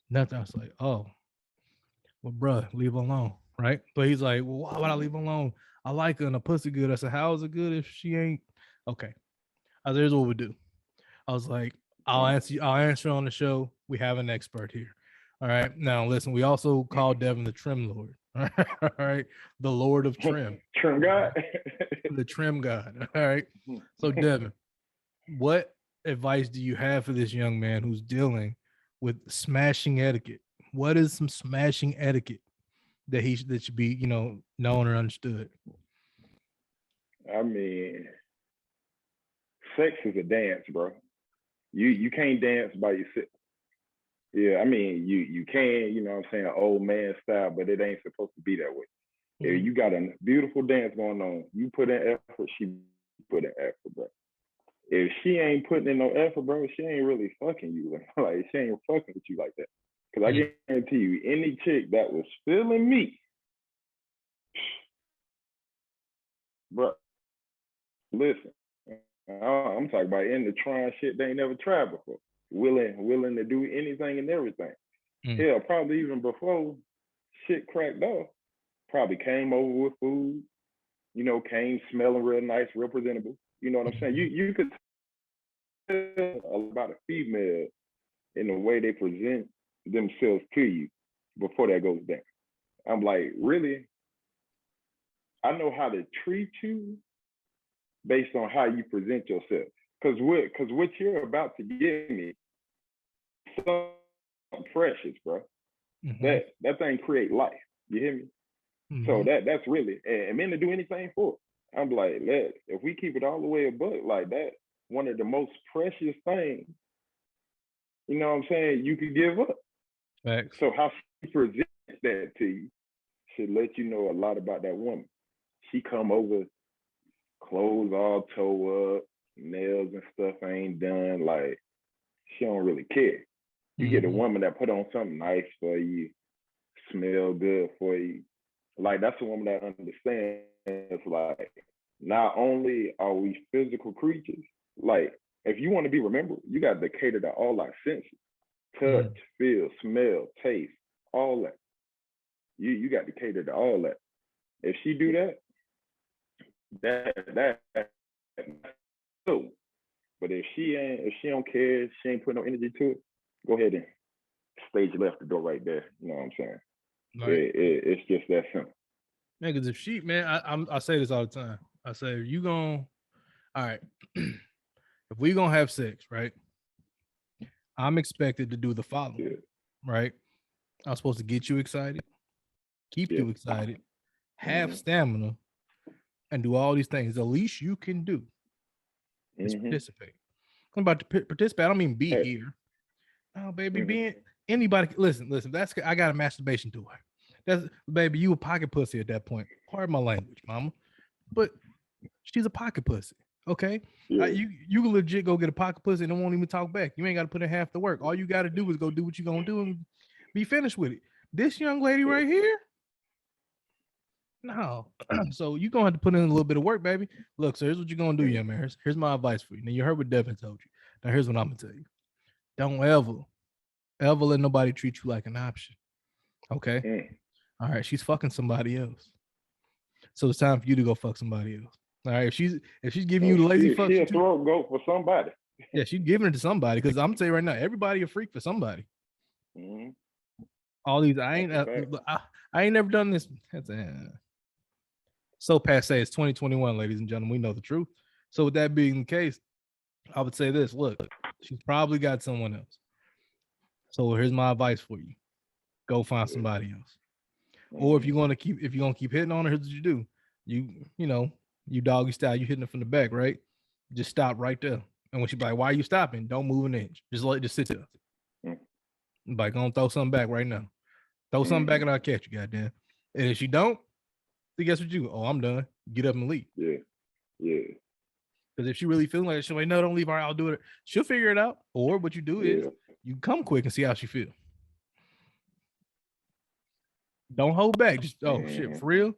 nothing. I was like, oh, well, bruh, leave her alone, right? But he's like, well, why would I leave her alone? I like her and the pussy good. I said, how is it good if she ain't? Okay. I said, here's what we do. I was like, I'll answer on the show. We have an expert here. All right. Now listen, we also call Devin the trim lord. All right. The Lord of Trim. Trim God. The trim god. All right. So Devin, what advice do you have for this young man who's dealing with smashing etiquette? What is some smashing etiquette that should be, known or understood? I mean, sex is a dance, bro. You can't dance by yourself. Yeah, I mean, you can, you know what I'm saying, old man style, but it ain't supposed to be that way. If you got a beautiful dance going on, you put in effort, she put in effort, bro. If she ain't putting in no effort, bro, she ain't really fucking you. Like, she ain't fucking with you like that. Because I guarantee you, any chick that was feeling me, bro, listen, I'm talking about in the trying shit they ain't never tried before. Willing to do anything and everything. Hell, probably even before shit cracked off, probably came over with food, came smelling real nice, real presentable. You know what I'm saying? You could tell about a female in the way they present themselves to you before that goes down. I'm like, really? I know how to treat you based on how you present yourself. Because what you're about to give me, something precious, bro. That thing create life. You hear me? So that's really, and men to do anything for it. I'm like, if we keep it all the way a buck like that, one of the most precious things, you know what I'm saying, you could give up. Thanks. So how she presents that to you should let you know a lot about that woman. She come over, clothes all toe up, nails and stuff ain't done, like she don't really care. You get a woman that put on something nice for you, smell good for you. Like, that's a woman that understands, like, not only are we physical creatures, like, if you want to be remembered, you got to cater to all our senses. Touch, feel, smell, taste, all that. You got to cater to all that. If she do that so. But if she don't care, she ain't put no energy to it, go ahead and stage left the door right there. You know what I'm saying? Right. It's just that simple. Man, because if she, man, I say this all the time. I say, all right, if we gonna have sex, right? I'm expected to do the following, right? I'm supposed to get you excited, keep you excited, have stamina, and do all these things. The least you can do is participate. I'm about to participate. I don't mean be here. Oh, baby, being anybody. Listen. I got a masturbation toy. That's, baby, you a pocket pussy at that point. Pardon my language, mama, but she's a pocket pussy. Okay, you can legit go get a pocket pussy and it won't even talk back. You ain't got to put in half the work. All you got to do is go do what you're gonna do and be finished with it. This young lady right here, no. So you're gonna have to put in a little bit of work, baby. Look, so here's what you're gonna do, young man. Here's my advice for you. Now, you heard what Devin told you. Now here's what I'm gonna tell you. Don't ever let nobody treat you like an option. Okay. All right, she's fucking somebody else. So it's time for you to go fuck somebody else. All right, if she's giving you the lazy fuck, she a throat goat for somebody. Yeah, she's giving it to somebody. Because I'm telling you right now, everybody a freak for somebody. All these, I ain't never done this. That's so passe. It's 2021, ladies and gentlemen. We know the truth. So with that being the case, I would say this: look, she's probably got someone else. So here's my advice for you: go find somebody else. Or if you're gonna keep hitting on her, here's what you do: you doggy style, you hitting it from the back, right? Just stop right there. And when she be like, "Why are you stopping?" Don't move an inch. Just sit there. Like, gonna throw something back right now. Throw something back and I'll catch you, goddamn. And if she don't, then guess what you do? Oh, I'm done. Get up and leave. Yeah. Because if she really feeling like it, she'll like, no, don't leave. All right, I'll do it. She'll figure it out. Or what you do is you come quick and see how she feel. Don't hold back. Just shit, for real.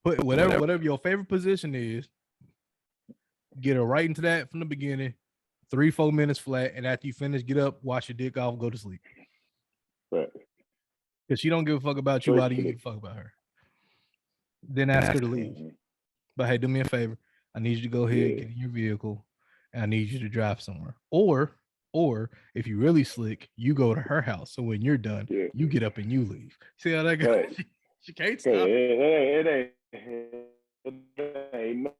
Put whatever your favorite position is, get her right into that from the beginning. 3-4 minutes flat, and after you finish, get up, wash your dick off, go to sleep. Right. Because she don't give a fuck about you. Why do you give a fuck about her? Then ask her to leave. But hey, do me a favor. I need you to go ahead, get in your vehicle, and I need you to drive somewhere. Or if you really slick, you go to her house. So when you're done, you get up and you leave. See how that goes? Right. She can't stop. It ain't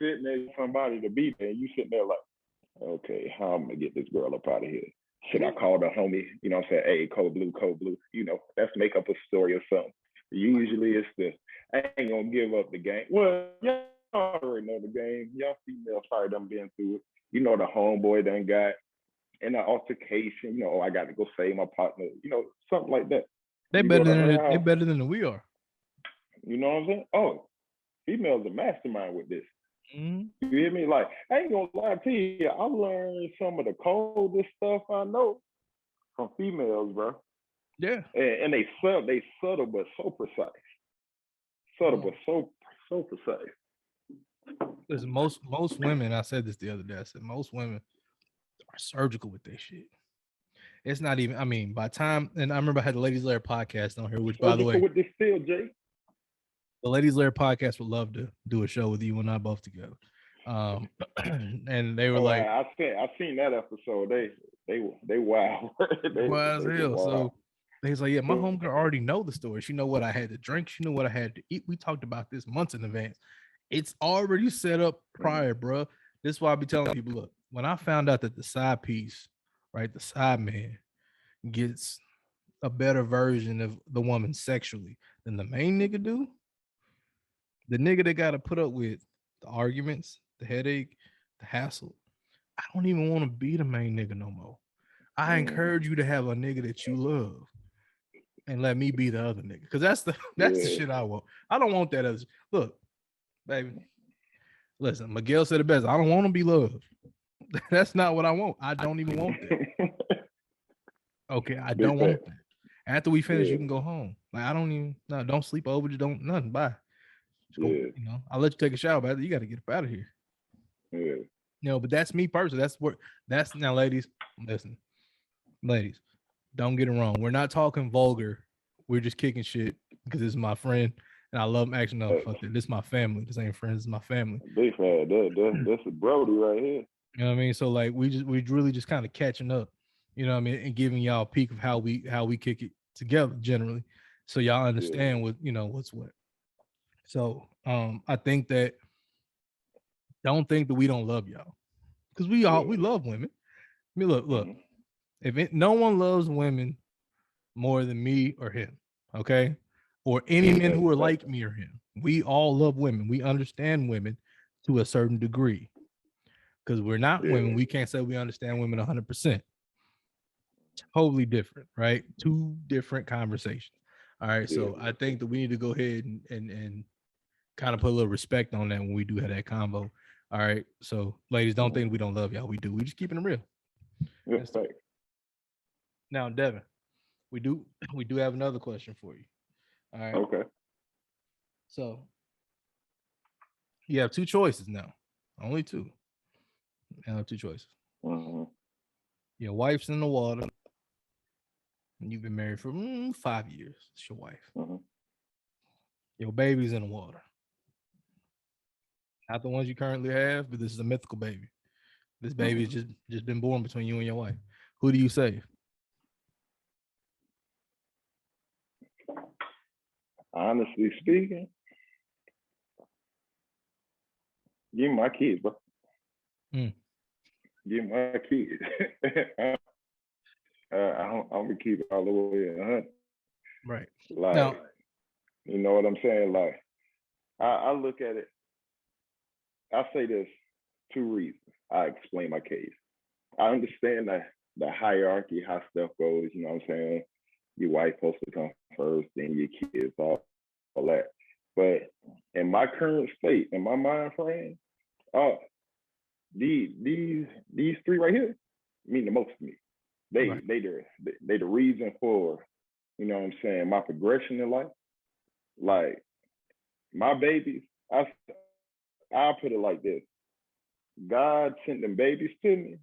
sitting there somebody to be there. You sitting there like, okay, how am I gonna get this girl up out of here? Should I call the homie? You know what I'm saying? Hey, code blue. You know, let's make up a story or something. Usually it's this. I ain't gonna give up the game. Well, y'all already know the game. Y'all females probably done been through it. You know, the homeboy done got in an altercation. You know, oh, I got to go save my partner. You know, something like that. They better than we are. You know what I'm saying? Oh, females are mastermind with this. Mm-hmm. You hear me? Like, I ain't gonna lie to you. I learned some of the coldest stuff I know from females, bro. Yeah. And they subtle but so precise. Subtle but so precise. Listen, most women, I said this the other day, I said most women are surgical with their shit. It's not even, I mean, by time, and I remember I had the Ladies Lair podcast on here, which, by the way, with this still, Jay. The Ladies Lair podcast would love to do a show with you and I both together. And they were like, I seen that episode. They wild. they wild as hell. So he's like, yeah, my homegirl already know the story. She know what I had to drink. She knew what I had to eat. We talked about this months in advance. It's already set up prior, bro. This is why I be telling people, look, when I found out that the side piece, right, the side man gets a better version of the woman sexually than the main nigga do, the nigga that got to put up with the arguments, the headache, the hassle, I don't even want to be the main nigga no more. I encourage you to have a nigga that you love and let me be the other nigga. Because that's the shit I want. I don't want that as, look, baby, listen, Miguel said it best. I don't want to be loved. That's not what I want. I don't even want that. Okay, I don't want that. After we finish, you can go home. Like, I don't even, no, don't sleep over. Just don't, nothing. Bye. Go, you know, I'll let you take a shower, but you got to get up out of here. You know, but that's me personally. That's now, ladies, listen, ladies, don't get it wrong. We're not talking vulgar. We're just kicking shit because this is my friend and I love him. Actually, no, fuck that. This is my family. This ain't friends. This is my family. Big fan. That's a Brody right here. You know what I mean? So like, we really just kind of catching up, you know what I mean, and giving y'all a peek of how we kick it together generally, so y'all understand what, you know, what's what. So I think that, don't think that we don't love y'all, because we love women. I mean, look, if no one loves women more than me or him, okay, or any men who are like me or him, we all love women. We understand women to a certain degree, because we're not women. We can't say we understand women 100%. Totally different, right? Two different conversations. All right, so I think that we need to go ahead and kind of put a little respect on that when we do have that convo. All right, so ladies, don't think we don't love y'all. We do. We just keeping it real. Now, Devin, we do have another question for you. All right. Okay. So you have two choices now. Only two. You have two choices. Your wife's in the water, and you've been married for 5 years. It's your wife. Your baby's in the water. Not the ones you currently have, but this is a mythical baby. This baby's just been born between you and your wife. Who do you save? Honestly speaking, give me my kids, bro. get my kids. I'm gonna keep it all the way 100. Right. Like, Now, you know what I'm saying? Like, I look at it. I say this 2 reasons. I explain my case. I understand that the hierarchy, how stuff goes. You know what I'm saying? Your wife supposed to come first, then your kids, all that. But in my current state, in my mind frame, oh, these three right here mean the most to me. right. They the reason for, you know what I'm saying, my progression in life. Like my babies, I put it like this: God sent them babies to me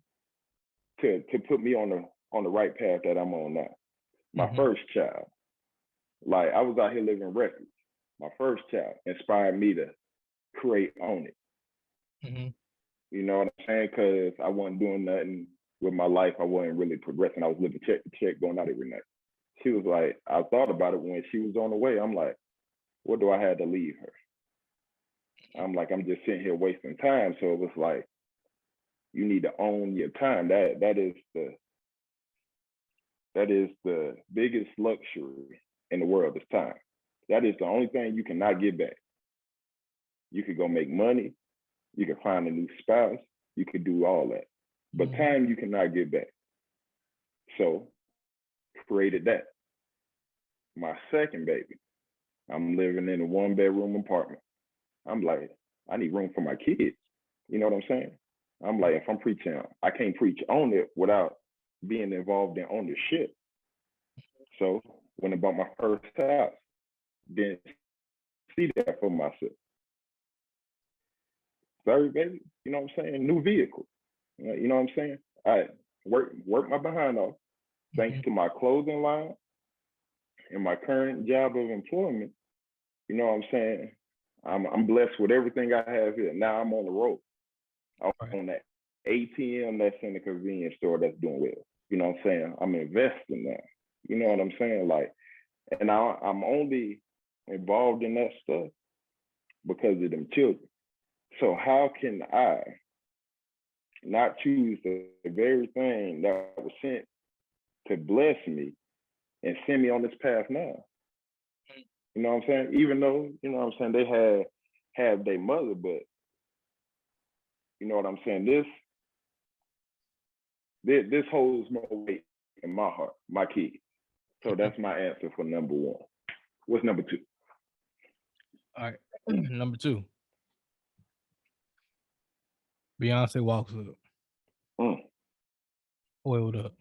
to put me on the right path that I'm on now. My first child, like I was out here living records. My first child inspired me to create Own It. You know what I'm saying? Because I wasn't doing nothing with my life. I wasn't really progressing. I was living check to check, going out every night. She was like, I thought about it when she was on the way. I'm like, what do I have to leave her? I'm like, I'm just sitting here wasting time. So it was like, you need to own your time. That is the biggest luxury in the world is time. That is the only thing you cannot get back. You could go make money, you could find a new spouse, you could do all that. But time you cannot get back. So created that. My second baby, I'm living in a 1-bedroom apartment. I'm like, I need room for my kids. You know what I'm saying? I'm like, if I'm preaching, I can't preach on it without being involved in ownership. So when I bought my first house, didn't see that for myself. Third baby, you know what I'm saying? New vehicle. You know what I'm saying? I work my behind off. Thanks to my clothing line and my current job of employment, you know what I'm saying? I'm blessed with everything I have here. Now I'm on the road. I'm on that ATM that's in the convenience store that's doing well. You know what I'm saying? I'm investing now. You know what I'm saying? Like, and I'm only involved in that stuff because of them children. So how can I not choose the very thing that was sent to bless me and send me on this path now? You know what I'm saying? Even though, you know what I'm saying, they have their mother, but you know what I'm saying? This holds more weight in my heart, my kids. So that's my answer for number one. What's number two? All right. Number two. Beyonce walks up. Oiled up.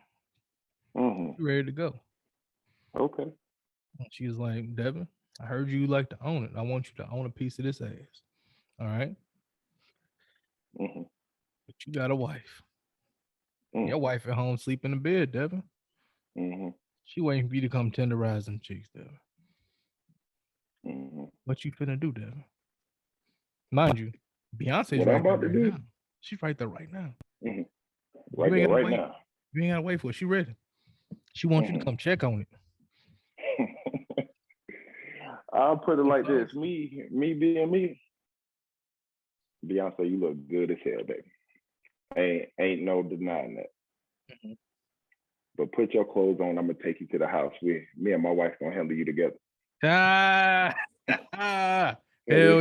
Ready to go. Okay. She was like, Devin, I heard you like to own it. I want you to own a piece of this ass. All right. But you got a wife. Your wife at home sleep in the bed, Devin. She waiting for you to come tenderize them cheeks, Devin. What you finna do, Devin? Mind you, Beyonce's right there right now. She's right there right now. Right there right now. You ain't gotta wait for it. She ready. She wants you to come check on it. I'll put it like this. Me being me, Beyonce, you look good as hell, baby. Ain't no denying that. But put your clothes on. I'm gonna take you to the house. Me and my wife gonna handle you together. Hell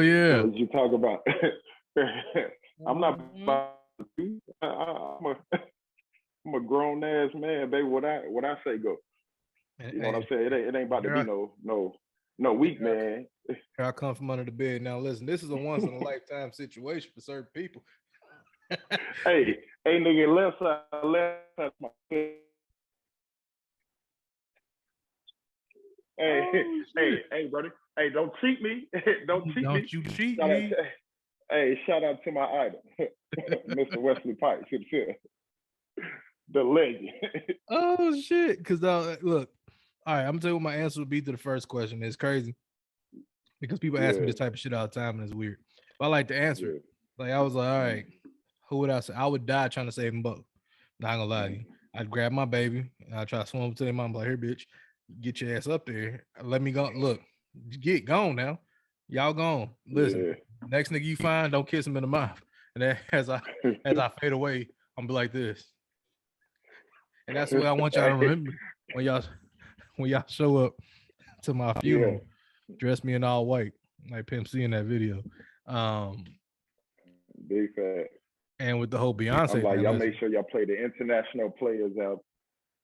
yeah. What you talk about? I'm not about to. I'm a grown ass man, baby. What I say go. You know what I'm saying? It ain't about to be no weak man. Here I come from under the bed. Now listen, this is a once in a lifetime situation for certain people. hey, nigga, left side my face. Hey, brother. Hey, don't cheat me. Don't cheat me. Don't you cheat me. Shout out to my idol, Mr. Wesley Pipes, the legend. Oh shit! Because look, all right, I'm gonna tell you what my answer would be to the first question. It's crazy because people ask me this type of shit all the time, and it's weird. But I like to answer. Like I was like, all right, who would I say? I would die trying to save them both. Not gonna lie to you. I'd grab my baby and I'd try to swim up to their mom, like, here, bitch, get your ass up there. Let me go. Look, get gone now. Y'all gone. Listen, next nigga you find, don't kiss him in the mouth. And then as I fade away, I'm gonna be like this, and that's what I want y'all to remember when y'all show up to my funeral. Dress me in all white, like Pimp C in that video. Big fact. And with the whole Beyonce I'm like, thing, y'all make sure y'all play the international players out,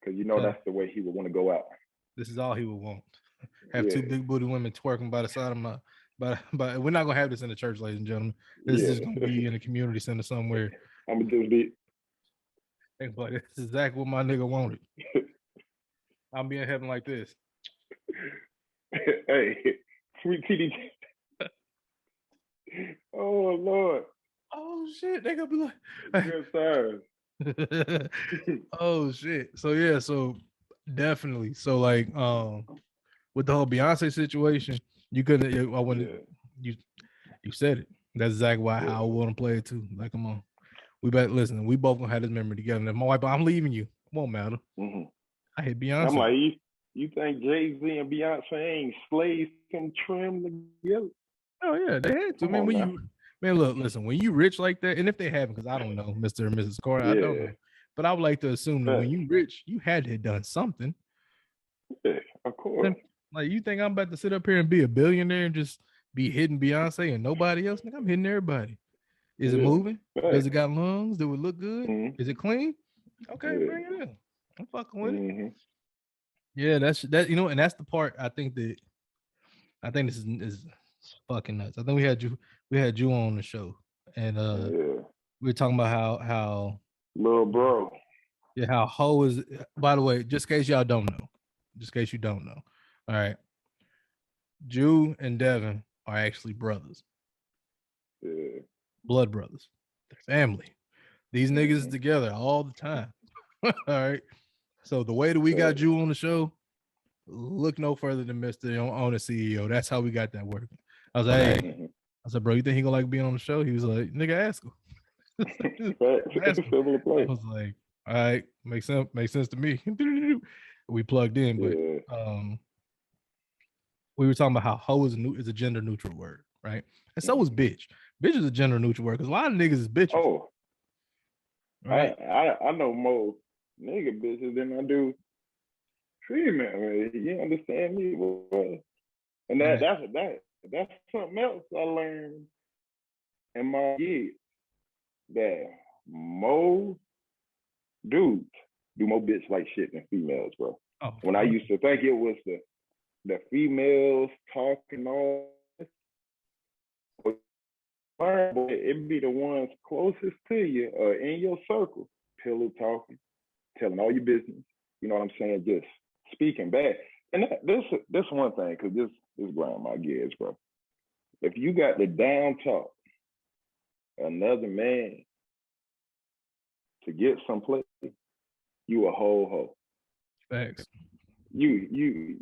because you know that's the way he would want to go out. This is all he would want. Have two big booty women twerking by the side of my. But we're not gonna have this in the church, ladies and gentlemen. This is gonna be in a community center somewhere. I'm gonna just be. But this is exactly what my nigga wanted. I'm being heaven like this. Hey, sweet TD. Oh Lord. Oh shit, they gonna be like good times. Oh shit. So yeah, so definitely. So like with the whole Beyonce situation, you couldn't I wouldn't you said it. That's exactly how I want to play it too. Like, come on. We better listen, we both gonna have this memory together. And my wife, I'm leaving you. It won't matter. I hate Beyonce. I'm like, you think Jay-Z and Beyonce ain't slaves from trim together? Oh yeah, they had to. Man, look, listen, when you rich like that, and if they haven't, because I don't know, Mr. and Mrs. Carter, I don't know. But I would like to assume that when you rich, you had to have done something. Yeah, of course. Like, you think I'm about to sit up here and be a billionaire and just be hitting Beyonce and nobody else? Like, I'm hitting everybody. Is it moving? Does it got lungs? Do it look good? Is it clean? Okay, bring it in. I'm fucking with it. Yeah, that's that. You know, and that's the part I think this is fucking nuts. I think we had you on the show, and we were talking about how little bro. Yeah, how Ho is. By the way, just in case y'all don't know, all right, Jew and Devin are actually brothers. Yeah. Blood brothers. They're family. These niggas together all the time. All right. So the way that we got Jew on the show, look no further than Mr. OwnIt CEO. That's how we got that working. I was like, hey, I said, bro, you think he gonna like being on the show? He was like, nigga, ask him. I was like, all right, makes sense to me. We plugged in, but we were talking about how hoe is a gender neutral word, right? And so is bitch. Bitch is a gender neutral word because a lot of niggas is bitches. Oh, right. I know more nigga bitches than I do female. You understand me? And that's something else I learned in my years, that most dudes do more bitch like shit than females, bro. Oh, when I used to think it was the females talking all this, it'd be the ones closest to you or in your circle, pillow talking, telling all your business. You know what I'm saying? Just speaking back. And this one thing, because this grind my gears, bro. If you got the down talk another man to get someplace, you a whole hoe. Thanks. You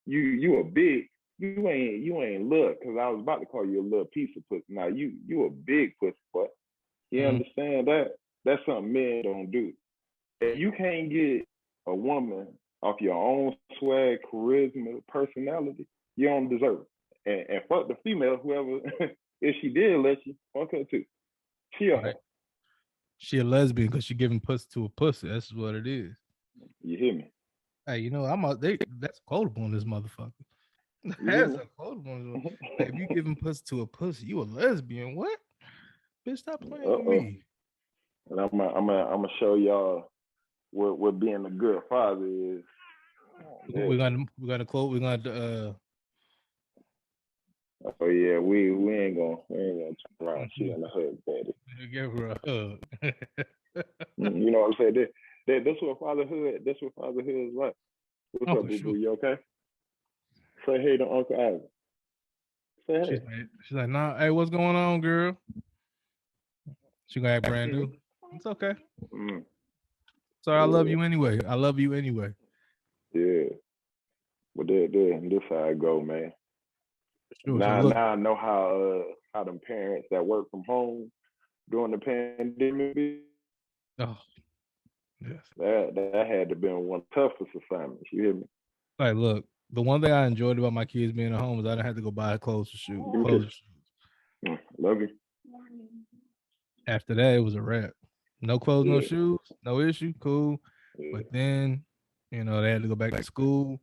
a big. You ain't little, because I was about to call you a little piece of pussy. Now you a big pussy, but you understand that? That's something men don't do. If you can't get a woman off your own swag, charisma, personality, you don't deserve it. And fuck the female, whoever, if she did let you, fuck her too. She a hoe. She a lesbian because she giving pussy to a pussy. That's what it is. You hear me? Hey, you know, that's quotable on this motherfucker. That's a quotable. Like, if you giving pussy to a pussy, you a lesbian. What? Bitch, stop playing with me. And I'm gonna show y'all what being a good father is. We're gonna quote. We're gonna. Oh yeah, we ain't gonna turn around. She in the hug, daddy. Give her a hug. You know what I'm saying? That's what fatherhood. That's what fatherhood is like. What's up, boo boo? You okay? Say hey to Uncle Isaac. Say hey. She's like, nah. Hey, what's going on, girl? She gonna act brand new. It's okay. Sorry, I love you anyway. Yeah. But this how I go, man. Sure, now I know how them parents that work from home during the pandemic. Oh, yes. That had to be one of the toughest assignments. You hear me? Like, look, the one thing I enjoyed about my kids being at home is I didn't have to go buy clothes to shoot. Love you. After that, it was a wrap. No clothes, no Yeah, shoes, no issue, cool. yeah, But then, they had to go back to school,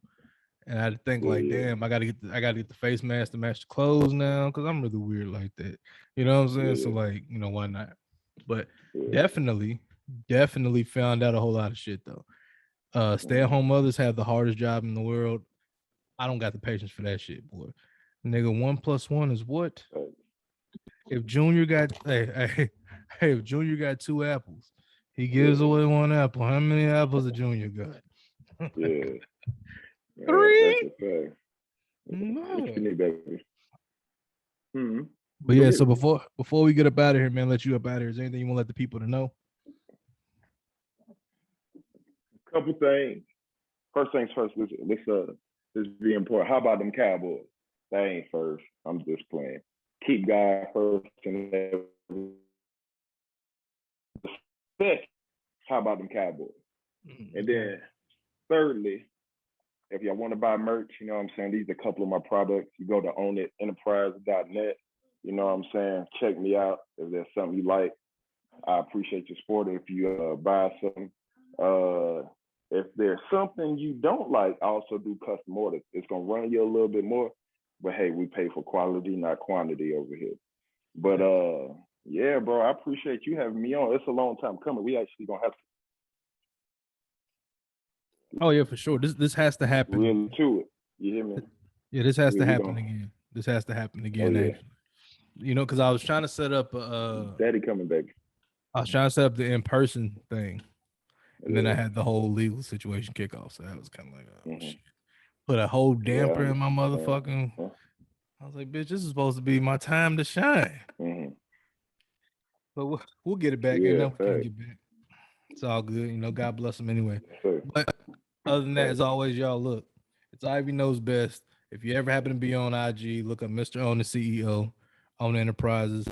and I had to think yeah, like, yeah. damn, I gotta get the face mask to match the clothes now, because I'm really weird like that. You know what I'm saying? So Yeah, like, why not? But yeah. definitely found out a whole lot of shit though. Mm-hmm. Stay-at-home mothers have the hardest job in the world. I don't got the patience for that shit, boy. Nigga, 1 plus 1 is what? If Junior got if Junior got 2 apples, he gives Yeah, away 1 apple. How many apples did Junior got? yeah. That's Three. a fact. What No. you need, baby? Hmm. But Go yeah, ahead. so before we get up out of here, man, let you up out of here. Is there anything you want to let the people to know? Couple things. First things first. Let's be important. How about them Cowboys? That ain't first. I'm just playing. Keep God first and second. How about them Cowboys? And Okay. then thirdly, if y'all want to buy merch, you know what I'm saying? These are a couple of my products. You go to ownitenterprise.net. You know what I'm saying? Check me out. If there's something you like, I appreciate your support. If you buy something, if there's something you don't like, I also do custom orders. It's gonna run you a little bit more, but hey, we pay for quality, not quantity over here. But yeah, bro, I appreciate you having me on. It's a long time coming. We actually gonna have to Oh yeah, for sure. This has to happen really again. to it. You hear me? Yeah, this has to We happen gonna. again. This has to happen Oh again. yeah, Actually, because I was trying to set up Daddy coming, baby. I was trying to set up the in person thing, and then I Yeah. had the whole legal situation kick off. So that was kind of like, oh Mm-hmm. shit. Put a whole Yeah, I damper in my understand. motherfucking. Huh? I was like, bitch, this is supposed to be my time to shine. Mm-hmm. But we'll get it back. Ain't Yeah, nothing we can't fact. get back. It's all good. God bless them anyway. Yes, sir. But other than that, Fact. as always, y'all look. It's Ivy knows best. If you ever happen to be on IG, look up Mr OwnIt CEO, Own Enterprises.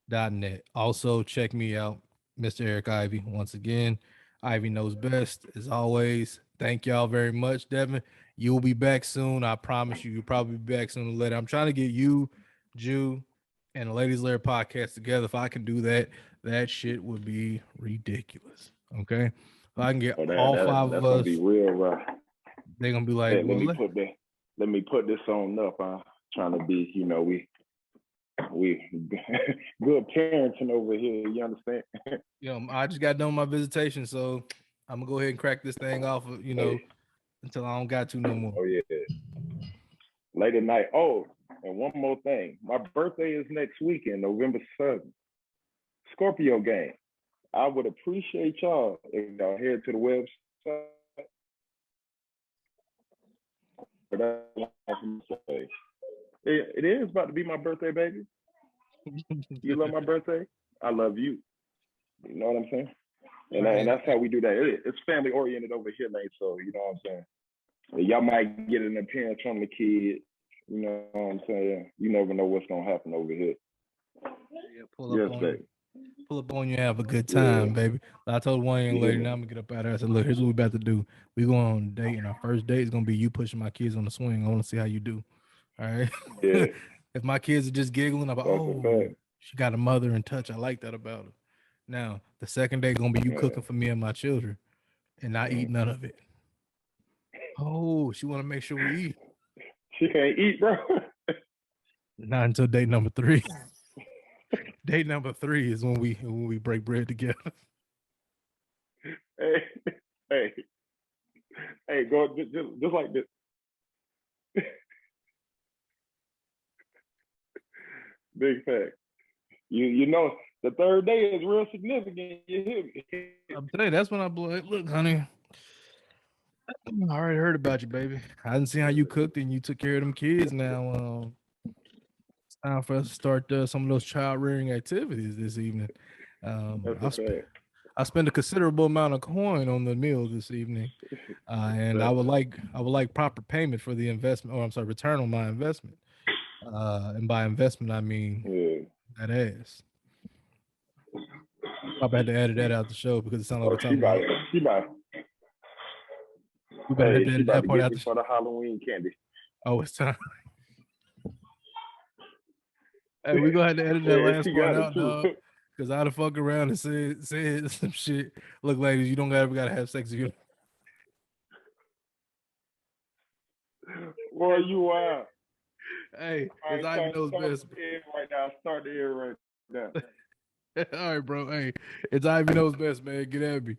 Net. Also, check me out, Mr. Eric Ivy. Once again, Ivy knows best. As always, thank y'all very much, Devin. You'll be back soon. I promise you. You'll probably be back sooner or later. I'm trying to get you, Jew, and the Ladies Lair podcast together. If I can do that, that shit would be ridiculous. Okay. If I can get Oh, all five of that's gonna be us, real rough. they're gonna be like, Hey, well, let me put this on up. Trying to be, we good parenting over here. You understand? I just got done with my visitation, so I'm gonna go ahead and crack this thing off. Hey, Until I don't got to no more. oh yeah, late at night. Oh, and one more thing. My birthday is next weekend, November 7th. Scorpio game. I would appreciate y'all if y'all head to the website. It is about to be my birthday, baby. You love my birthday. I love you. You know what I'm saying? And that's how we do that. It's family oriented over here, Nate. So you know what I'm saying. Y'all might get an appearance from the kids. You know what I'm saying? You never know what's gonna happen over here. Yeah, pull up Yes, on you. baby. Pull up on you, have a good Yeah. time, baby. I told one young You hear lady, now me? I'm gonna get up out of there. I said, look, here's what we about to do. We going on a date, and our first date is gonna be you pushing my kids on the swing. I want to see how you do. All right. Yeah. If my kids are just giggling, I'm like, That's a oh, fact. she got a mother in touch. I like that about her. Now, the second day gonna be you Yeah. cooking for me and my children, and not eat none of it. Oh, she want to make sure we eat. She can't eat, bro. Not until date number 3. Date number 3 is when we break bread together. Hey, hey, hey, go just like this. Big fact. You know the third day is real significant. You hear me? I'm telling you, that's when I blow it. Look, honey, I already heard about you, baby. I didn't see how you cooked and you took care of them kids. Now it's time for us to start some of those child rearing activities this evening. That's a I fact. I spent a considerable amount of coin on the meal this evening, and I Fact. would like proper payment for the investment, or I'm sorry, return on my investment. And by investment, I mean Yeah. that ass. Probably had to edit that out the show because it sounded like Oh, we're talking about. she about, We better have hey, to she edit about that to part get out me the. for the Halloween candy. Oh, it's time. Hey, we gonna have to edit that last She part got it out, too. dog. Cause I'd have fucked around and said some shit. Look, ladies, you don't ever gotta have sex if you. Boy, you wild. Hey, All it's right, Ivy knows start best. the end right now. Start the end right now. All right, bro. Hey, it's Ivy knows best, man. Get at me.